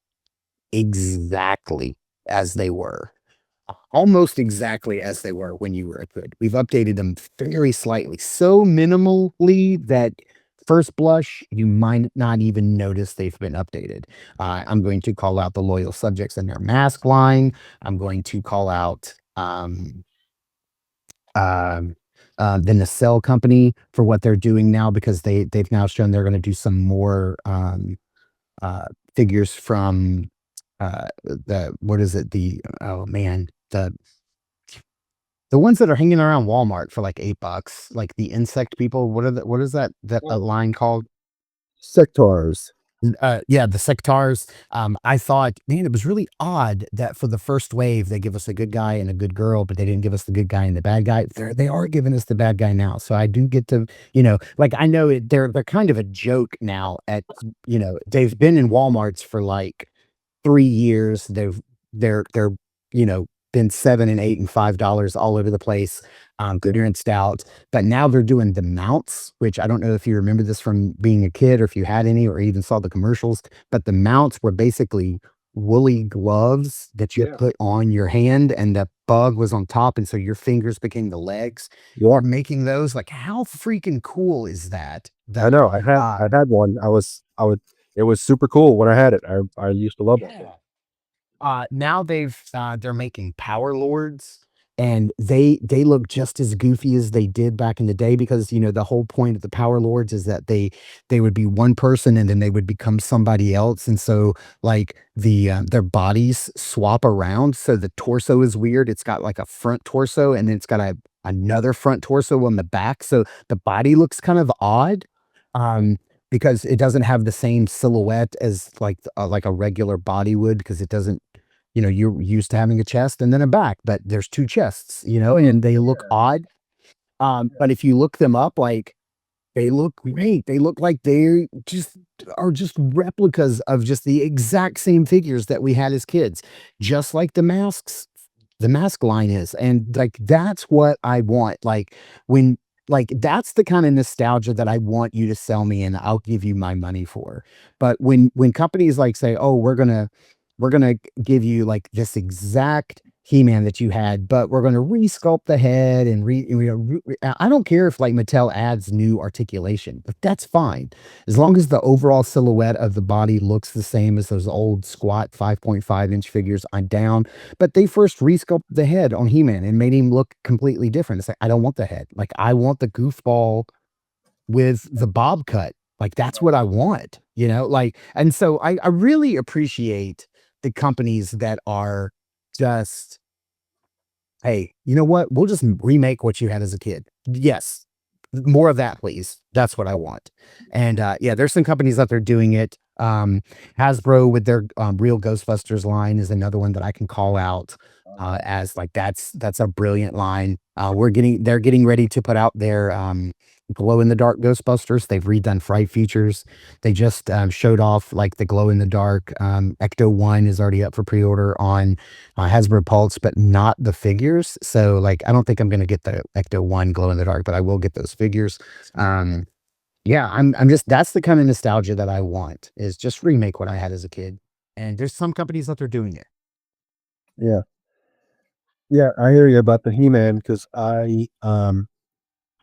S3: exactly as they were. Almost exactly as they were when you were a kid. We've updated them very slightly, so minimally that first blush, you might not even notice they've been updated. I'm going to call out the Loyal Subjects and their mask line. I'm going to call out the Nacelle company for what they're doing now, because they've now shown they're going to do some more figures from the what is it the oh man the ones that are hanging around Walmart for like $8, like the insect people. What is that a line called?
S4: Sectors.
S3: Yeah, the sectars. I thought, man, it was really odd that for the first wave they give us a good guy and a good girl, but they didn't give us the good guy and the bad guy. They are giving us the bad guy now, so I do get to, like I know they're kind of a joke now. They've been in WalMarts for like 3 years. They're been 7 and 8 and $5 all over the place. Gooder and Stout, but now they're doing the mounts, which I don't know if you remember this from being a kid or if you had any or even saw the commercials, but the mounts were basically woolly gloves that you
S4: Yeah.
S3: put on your hand, and the bug was on top, and so your fingers became the legs. You're making those, like, how freaking cool is that?
S4: I know.
S3: Uh,
S4: I had one. It was super cool when I had it. I used to love that thing.
S3: Now they're making Power Lords, and they look just as goofy as they did back in the day, because the whole point of the Power Lords is that they would be one person and then they would become somebody else, and so like their bodies swap around, so the torso is weird. It's got like a front torso and then it's got another front torso on the back, so the body looks kind of odd. Um, because it doesn't have the same silhouette as like a regular body would, because it doesn't, you're used to having a chest and then a back, but there's two chests, and they look odd. But if you look them up, like, they look great. They look like they just are just replicas of just the exact same figures that we had as kids, just like the mask line is. And like, that's what I want. When, that's the kind of nostalgia that I want you to sell me and I'll give you my money for. But when companies like say, "Oh, we're gonna give you like this exact He-Man that you had, but we're gonna resculpt the head and I don't care if like Mattel adds new articulation, but that's fine. As long as the overall silhouette of the body looks the same as those old squat 5.5-inch figures, I'm down. But they first resculpted the head on He-Man and made him look completely different. It's like, I don't want the head. Like, I want the goofball with the bob cut. Like, that's what I want, like, and so I really appreciate the companies that are just, "Hey, you know what? We'll just remake what you had as a kid." Yes. More of that, please. That's what I want. And, yeah, there's some companies out there doing it. Hasbro with their, Real Ghostbusters line is another one that I can call out, as like, that's a brilliant line. They're getting ready to put out their, glow in the dark Ghostbusters. They've redone Fright features. They just, showed off like the glow in the dark. Ecto 1 is already up for pre-order on Hasbro Pulse, but not the figures. So like, I don't think I'm going to get the Ecto 1 glow in the dark, but I will get those figures. Yeah, I'm just, that's the kind of nostalgia that I want, is just remake what I had as a kid. And there's some companies that are doing it.
S4: Yeah. Yeah, I hear you about the He-Man, because I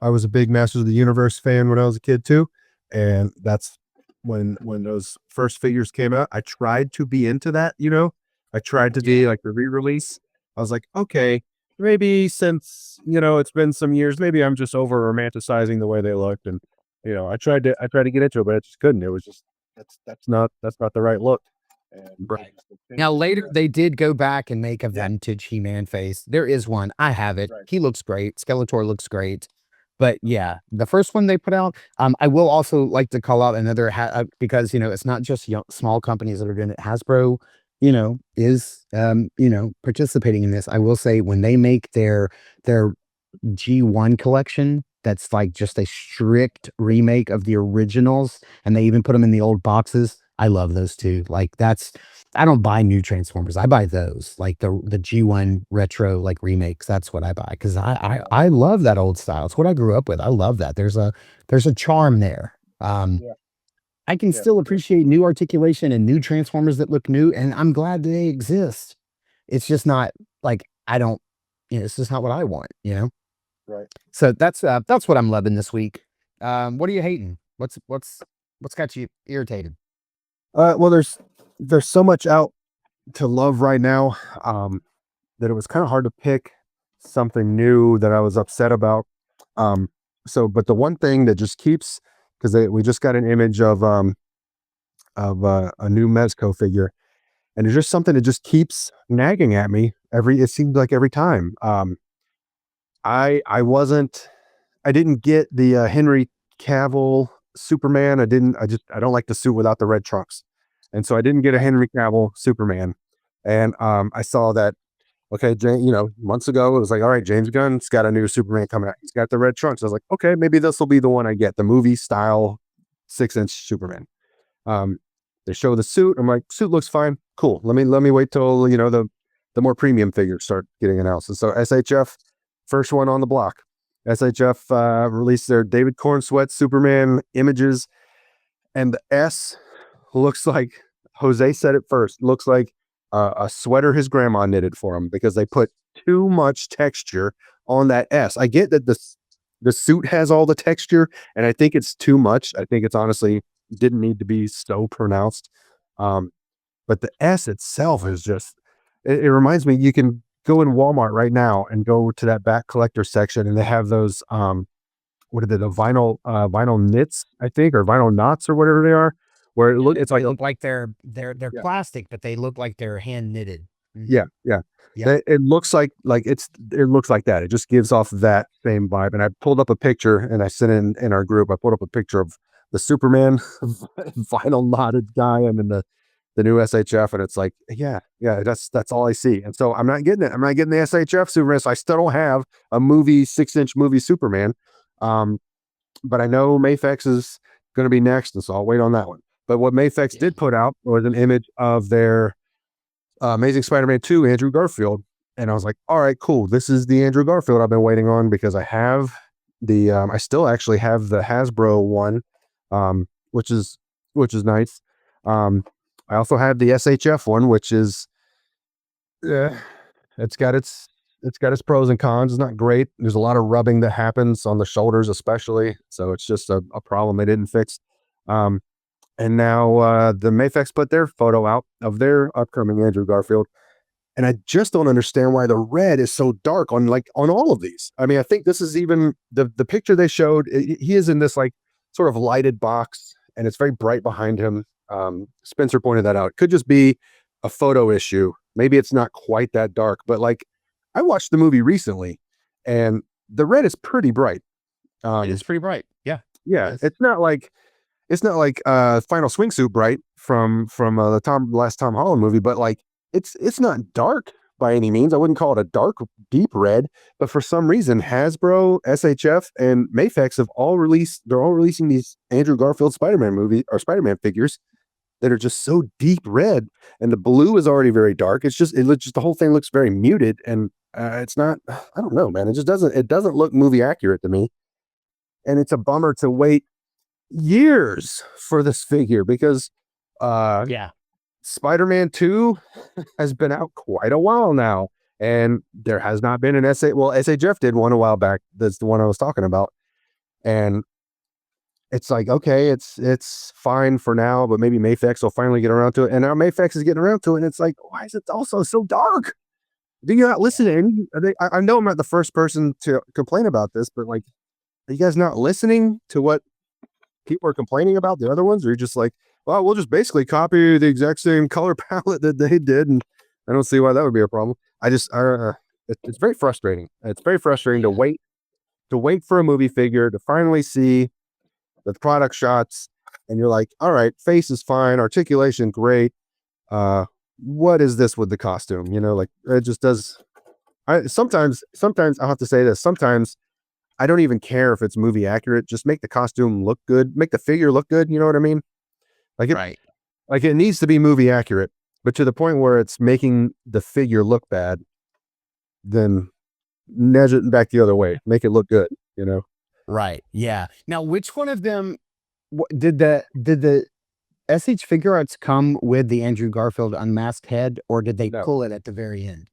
S4: was a big Masters of the Universe fan when I was a kid too, and that's when those first figures came out. I tried to be into that, I tried to be like the re-release. I was like, okay, maybe since it's been some years, maybe I'm just over romanticizing the way they looked, and I tried to get into it, but I just couldn't. It was just that's not the right look. And
S3: Right. Now, later, they did go back and make a vintage He-Man face. There is one. I have it.
S4: Right.
S3: He looks great. Skeletor looks great. But yeah, the first one they put out, I will also like to call out another because it's not just small companies that are doing it. Hasbro, is participating in this. I will say, when they make their G1 collection, that's like just a strict remake of the originals, and they even put them in the old boxes. I love those too. Like, I don't buy new Transformers. I buy those, like the G1 retro like remakes. That's what I buy, because I love that old style. It's what I grew up with. I love that. There's a charm there.
S4: Yeah.
S3: I can
S4: Yeah.
S3: still appreciate new articulation and new Transformers that look new, and I'm glad they exist. It's just not like, I don't, it's just not what I want,
S4: Right.
S3: So that's what I'm loving this week. What are you hating? What's got you irritated?
S4: Well, there's so much out to love right now, that it was kind of hard to pick something new that I was upset about. But the one thing that just keeps, because we just got an image of a new Mezco figure, and it's just something that just keeps nagging at me it seems like every time. I didn't get the Henry Cavill Superman. I don't like the suit without the red trunks. And so I didn't get a Henry Cavill Superman. And I saw that, okay, months ago, it was like, all right, James Gunn's got a new Superman coming out. He's got the red trunks. I was like, okay, maybe this will be the one I get, the movie style 6-inch Superman. They show the suit. I'm like, suit looks fine. Cool. Let me wait till, the more premium figures start getting announced. And so SHF, first one on the block. SHF released their David Cornsweet Superman images, and the S looks like, Jose said it first, looks like a sweater his grandma knitted for him, because they put too much texture on that S. I get that the suit has all the texture, and I think it's too much. I think it's honestly didn't need to be so pronounced. But the S itself is just, it reminds me, you can go in Walmart right now and go to that back collector section, and they have those, what are they, the vinyl knits, I think, or vinyl knots or whatever they are, where it's
S3: They
S4: like,
S3: look like they're
S4: Yeah.
S3: plastic, but they look like they're hand knitted.
S4: yeah.
S3: Yeah.
S4: It looks like it looks like that. It just gives off that same vibe. And I pulled up a picture, and I sent in our group, I pulled up a picture of the Superman vinyl knotted guy. I'm in the new SHF, and it's like, yeah, that's all I see. And so I'm not getting it. I'm not getting the SHF Superman. So I still don't have a 6-inch movie Superman. But I know Mafex is going to be next, and so I'll wait on that one. But what Mafex did put out was an image of their Amazing Spider-Man 2, Andrew Garfield. And I was like, all right, cool. This is the Andrew Garfield I've been waiting on, because I have I still actually have the Hasbro one, which is nice. I also have the SHF one, which is, it's got its pros and cons. It's not great. There's a lot of rubbing that happens on the shoulders, especially. So it's just a problem they didn't fix. And now the Mafex put their photo out of their upcoming Andrew Garfield. And I just don't understand why the red is so dark on all of these. I mean, I think this is even the picture they showed. He is in this like sort of lighted box, and it's very bright behind him. Spencer pointed that out. It could just be a photo issue. Maybe it's not quite that dark, but like, I watched the movie recently, and the red is pretty bright.
S3: It is pretty bright. Yeah.
S4: Yeah. It's not like Final Swingsuit bright from the last Tom Holland movie, but like, it's not dark by any means. I wouldn't call it a dark, deep red, but for some reason, Hasbro, SHF, and Mafex they're all releasing these Andrew Garfield Spider-Man movie or Spider-Man figures that are just so deep red, and the blue is already very dark. It's just, the whole thing looks very muted, and it's not, I don't know, man. It doesn't look movie accurate to me. And it's a bummer to wait years for this figure, because Spider-Man 2 has been out quite a while now, and there has not been an SHF did one a while back. That's the one I was talking about. And it's like, okay, it's fine for now, but maybe Mafex will finally get around to it. And now Mafex is getting around to it, and it's like, why is it also so dark? Do you not listen to any? I know I'm not the first person to complain about this, but like, are you guys not listening to what people are complaining about the other ones? Or are you just like, well, we'll just basically copy the exact same color palette that they did, and I don't see why that would be a problem. It's very frustrating. It's very frustrating to wait for a movie figure to finally see the product shots, and you're like, all right, face is fine, articulation great. What is this with the costume? Like, it just does. Sometimes I'll have to say this. Sometimes I don't even care if it's movie accurate. Just make the costume look good. Make the figure look good. You know what I mean? Like it needs to be movie accurate, but to the point where it's making the figure look bad, then nudge it back the other way. Make it look good.
S3: Right. Yeah. Now, which one of them did the SH figure arts come with the Andrew Garfield unmasked head, or did they pull it at the very end?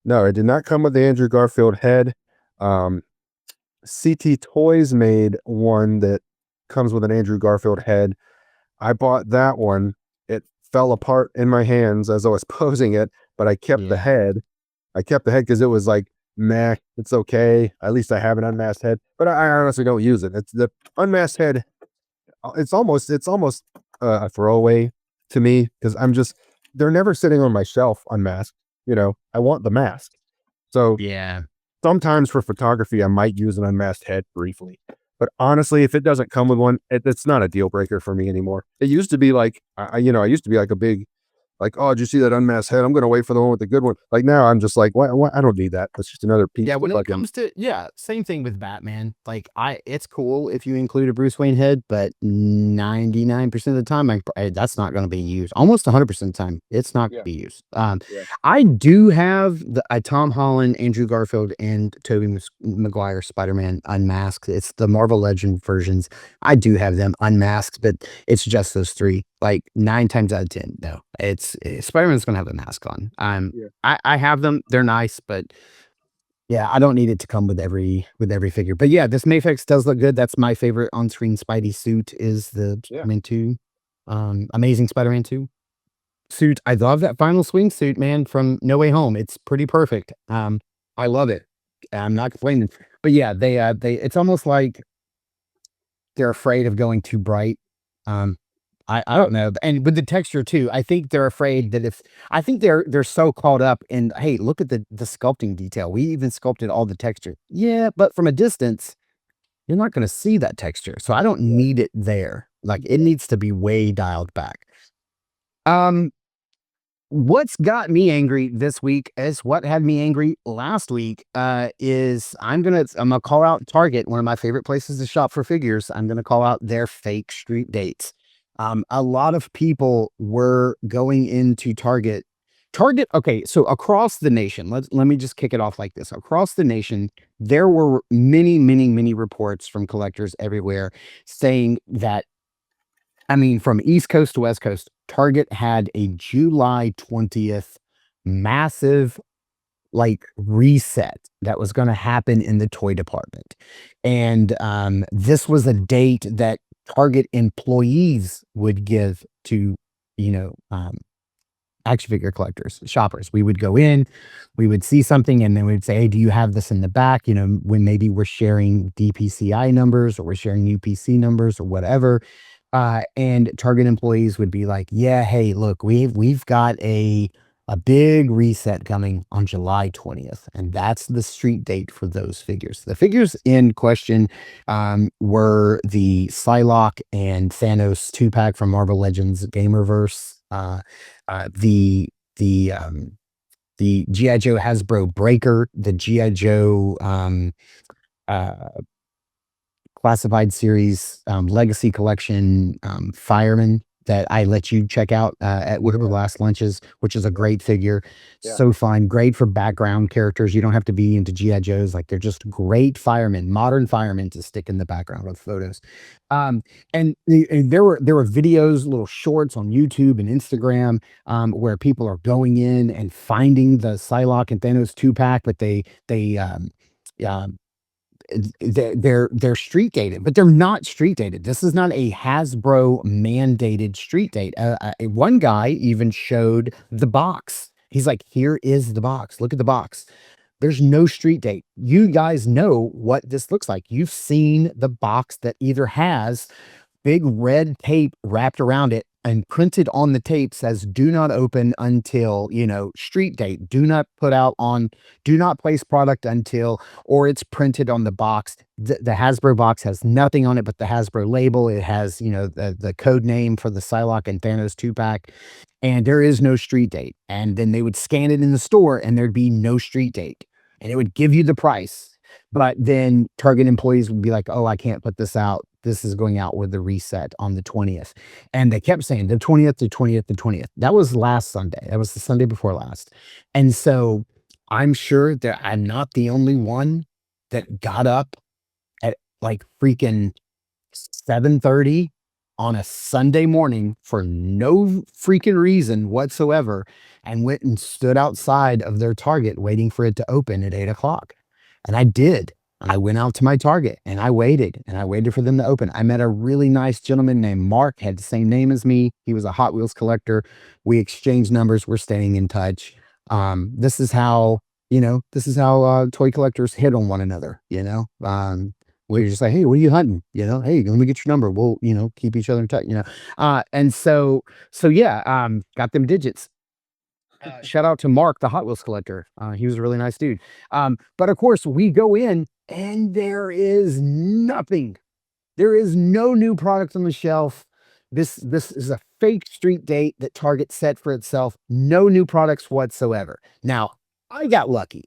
S4: No, it did not come with the Andrew Garfield head. CT Toys made one that comes with an Andrew Garfield head. I bought that one. It fell apart in my hands as I was posing it, but I kept the head. I kept the head because it was like meh, it's okay. At least I have an unmasked head, but I honestly don't use it. It's the unmasked head. It's almost a throwaway to me because they're never sitting on my shelf unmasked. I want the mask. So
S3: Yeah.
S4: sometimes for photography, I might use an unmasked head briefly. But honestly, if it doesn't come with one, it's not a deal breaker for me anymore. It used to be like, I used to be like a big, like, oh, did you see that unmasked head? I'm going to wait for the one with the good one. Like now I'm just like, what? I don't need that. That's just another piece.
S3: Yeah,
S4: of
S3: when it
S4: fucking-
S3: comes to same thing with Batman. Like it's cool if you include a Bruce Wayne head, but 99% of the time, that's not going to be used. Almost 100% of the time, it's not going
S4: Yeah.
S3: to be used.
S4: Yeah.
S3: I do have the Tom Holland, Andrew Garfield, and Tobey Maguire Spider-Man unmasked. It's the Marvel Legend versions. I do have them unmasked, but it's just those three. Like 9 times out of 10, no, it's Spider-Man's going to have a mask on.
S4: Yeah.
S3: I have them. They're nice, but yeah, I don't need it to come with every figure. But yeah, this Mayfix does look good. That's my favorite on-screen Spidey suit is the
S4: Yeah.
S3: Spider-Man 2. Amazing Spider-Man 2 suit. I love that final swing suit, man, from No Way Home. It's pretty perfect. I love it. I'm not complaining. But yeah, they it's almost like they're afraid of going too bright. I don't know. And with the texture too, I think they're afraid that I think they're so caught up in, hey, look at the sculpting detail. We even sculpted all the texture. Yeah, but from a distance, you're not going to see that texture. So I don't need it there. Like it needs to be way dialed back. What's got me angry this week is what had me angry last week, is I'm gonna call out Target, one of my favorite places to shop for figures. I'm gonna call out their fake street dates. A lot of people were going into Target. Okay, so across the nation, let me just kick it off like this. Across the nation, there were many, many, many reports from collectors everywhere saying that, I mean, from East Coast to West Coast, Target had a July 20th massive like reset that was going to happen in the toy department. And this was a date that Target employees would give to, action figure collectors, shoppers. We would go in, we would see something, and then we'd say, hey, do you have this in the back? When maybe we're sharing DPCI numbers or we're sharing UPC numbers or whatever. And Target employees would be like, yeah, hey, look, we've got a big reset coming on July 20th. And that's the street date for those figures. The figures in question were the Psylocke and Thanos 2-pack from Marvel Legends Gamerverse. The G.I. Joe Hasbro Breaker, the G.I. Joe Classified Series Legacy Collection Fireman that I let you check out at Whatever Last Lunches, which is a great figure.
S4: Yeah.
S3: So fun. Great for background characters. You don't have to be into G.I. Joes. Like, they're just great firemen, modern firemen to stick in the background with photos. And there were videos, little shorts on YouTube and Instagram where people are going in and finding the Psylocke and Thanos 2-pack, but they're street dated, but they're not street dated. This is not a Hasbro mandated street date. One guy even showed the box. He's like, here is the box. Look at the box. There's no street date. You guys know what this looks like. You've seen the box that either has big red tape wrapped around it and printed on the tape says, do not open until, street date. Do not place product until, or it's printed on the box. The Hasbro box has nothing on it but the Hasbro label. It has, the code name for the Psylocke and Thanos 2-pack. And there is no street date. And then they would scan it in the store and there'd be no street date. And it would give you the price. But then Target employees would be like, oh, I can't put this out. This is going out with the reset on the 20th. And they kept saying the 20th, the 20th, the 20th. That was last Sunday. That was the Sunday before last. And so I'm sure that I'm not the only one that got up at like freaking 7:30 on a Sunday morning for no freaking reason whatsoever and went and stood outside of their Target waiting for it to open at 8 o'clock. And I did. I went out to my Target and I waited for them to open. I met a really nice gentleman named Mark, had the same name as me. He was a Hot Wheels collector. We exchanged numbers. We're staying in touch. This is how This is how toy collectors hit on one another, where you're just like, hey, what are you hunting? Hey, let me get your number. We'll, keep each other in touch, and so yeah, got them digits. Shout out to Mark, the Hot Wheels collector. He was a really nice dude. But of course, we go in and there is nothing. There is no new product on the shelf. This is a fake street date that Target set for itself. No new products whatsoever. Now, I got lucky.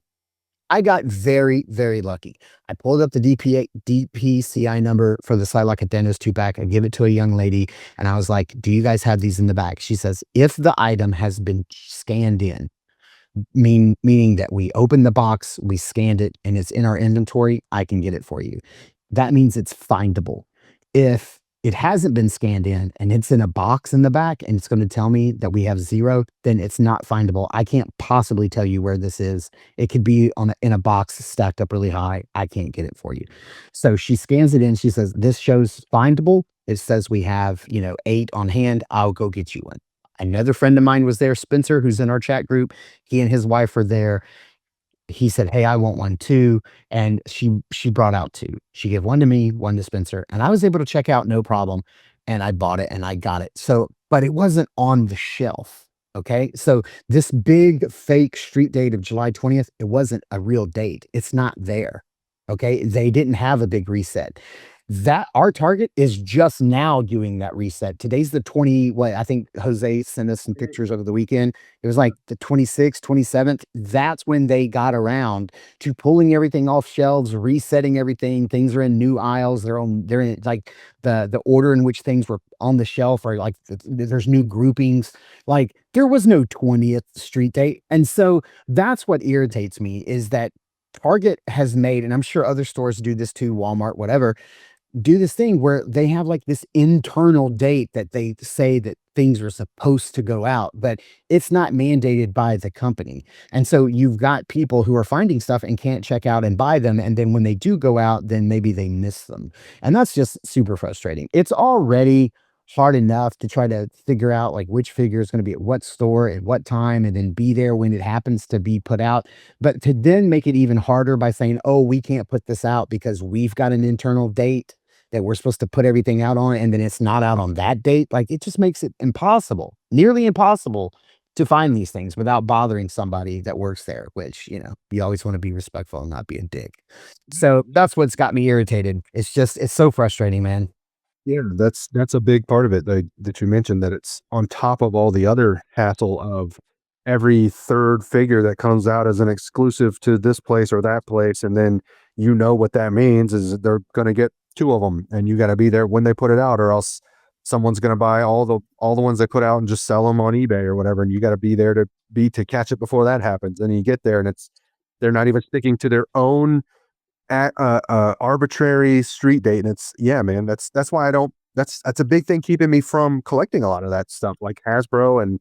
S3: I got very, very lucky. I pulled up the DPCI number for the Psylocke Adendos 2-pack. I give it to a young lady, and I was like, do you guys have these in the bag? She says, if the item has been scanned in, meaning that we opened the box, we scanned it, and it's in our inventory, I can get it for you. That means it's findable. If it hasn't been scanned in and it's in a box in the back and it's going to tell me that we have 0, then it's not findable. I can't possibly tell you where this is. It could be in a box stacked up really high. I can't get it for you. So she scans it in. She says, this shows findable. It says we have, 8 on hand. I'll go get you one. Another friend of mine was there, Spencer, who's in our chat group. He and his wife were there. He said, hey, I want one too. And she brought out 2. She gave one to me, one to Spencer, and I was able to check out no problem. And I bought it and I got it. So, but it wasn't on the shelf. Okay. So this big fake street date of July 20th, it wasn't a real date. It's not there. Okay. They didn't have a big reset. That our Target is just now doing that reset. Today's the 20, what I think Jose sent us some pictures over the weekend. It was like the 26th, 27th. That's when they got around to pulling everything off shelves, resetting everything. Things are in new aisles. They're in like the order in which things were on the shelf, or like there's new groupings. Like there was no 20th street date. And so that's what irritates me, is that Target has made, and I'm sure other stores do this too, Walmart, whatever, do this thing where they have like this internal date that they say that things are supposed to go out, but it's not mandated by the company. And so you've got people who are finding stuff and can't check out and buy them. And then when they do go out, then maybe they miss them. And that's just super frustrating. It's already hard enough to try to figure out like which figure is going to be at what store at what time and then be there when it happens to be put out. But to then make it even harder by saying, oh, we can't put this out because we've got an internal date that we're supposed to put everything out on, and then it's not out on that date. Like it just makes it impossible, nearly impossible to find these things without bothering somebody that works there, which, you always want to be respectful and not be a dick. So that's what's got me irritated. It's so frustrating, man.
S4: Yeah, that's a big part of it that you mentioned, that it's on top of all the other hassle of every third figure that comes out as an exclusive to this place or that place. And then what that means is they're going to get 2 of them, and you got to be there when they put it out, or else someone's going to buy all the ones they put out and just sell them on eBay or whatever. And you got to be there to catch it before that happens. And you get there and they're not even sticking to their own arbitrary street date. And man, that's why that's a big thing keeping me from collecting a lot of that stuff, like Hasbro and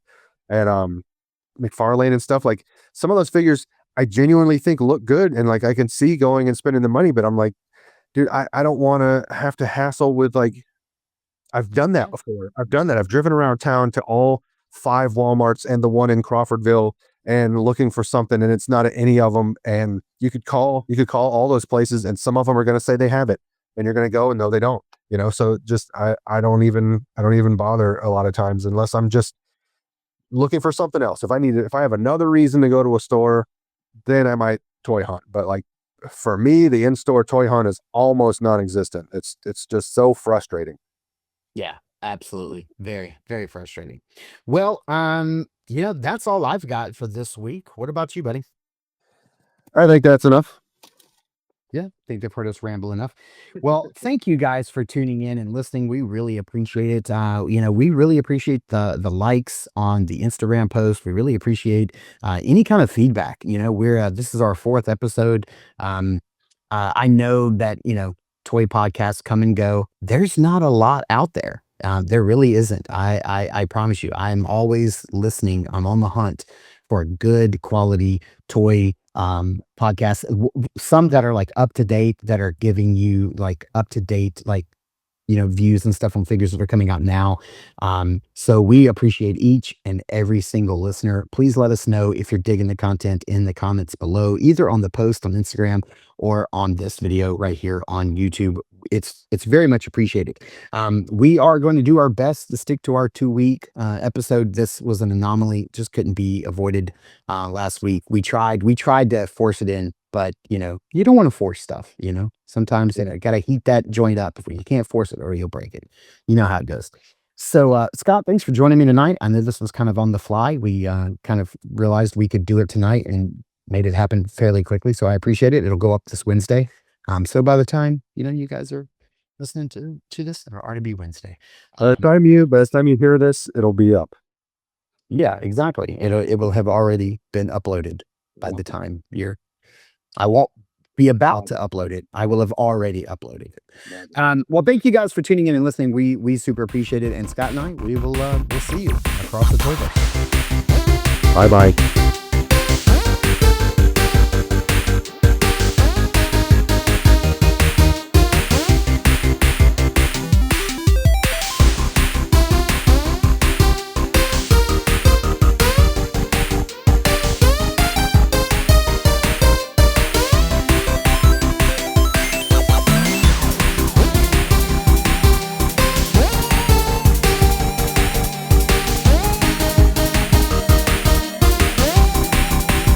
S4: McFarlane and stuff. Like some of those figures I genuinely think look good, and like I can see going and spending the money, but I'm like, dude, I don't want to have to hassle with, like, I've done that before. I've done that. I've driven around town to all 5 Walmarts and the one in Crawfordville and looking for something, and it's not at any of them. And you could call all those places, and some of them are going to say they have it, and you're going to go and no, they don't. So just I don't even bother a lot of times unless I'm just looking for something else. If I have another reason to go to a store, then I might toy hunt. But like, for me, the in-store toy hunt is almost non-existent. It's just so frustrating.
S3: Yeah, absolutely. Very, very frustrating. Well, that's all I've got for this week. What about you, buddy?
S4: I think that's enough.
S3: Yeah, I think they've heard us ramble enough. Well, thank you guys for tuning in and listening. We really appreciate it. We really appreciate the likes on the Instagram post. We really appreciate any kind of feedback. We're this is our 4th episode. I know that toy podcasts come and go. There's not a lot out there. There really isn't. I promise you. I'm always listening. I'm on the hunt for good quality toy podcasts, some that are like up to date, that are giving you like up to date, like views and stuff on figures that are coming out now. So we appreciate each and every single listener. Please let us know if you're digging the content in the comments below, either on the post on Instagram or on this video right here on YouTube. It's very much appreciated. We are going to do our best to stick to our 2-week episode. This was an anomaly, just couldn't be avoided last week. We tried to force it in, but you don't want to force stuff. Sometimes gotta heat that joint up. If you can't force it, or you'll break it. You know how it goes. So Scott, thanks for joining me tonight. I know this was kind of on the fly. We kind of realized we could do it tonight and made it happen fairly quickly. So I appreciate it. It'll go up this Wednesday. So by the time you guys are listening to this, it'll already be Wednesday.
S4: By the time you hear this, it'll be up.
S3: Yeah, exactly. It will have already been uploaded by the time I won't be about to upload it. I will have already uploaded it. Well, thank you guys for tuning in and listening. We super appreciate it. And Scott and I, we'll see you across the Toyverse.
S4: Bye-bye.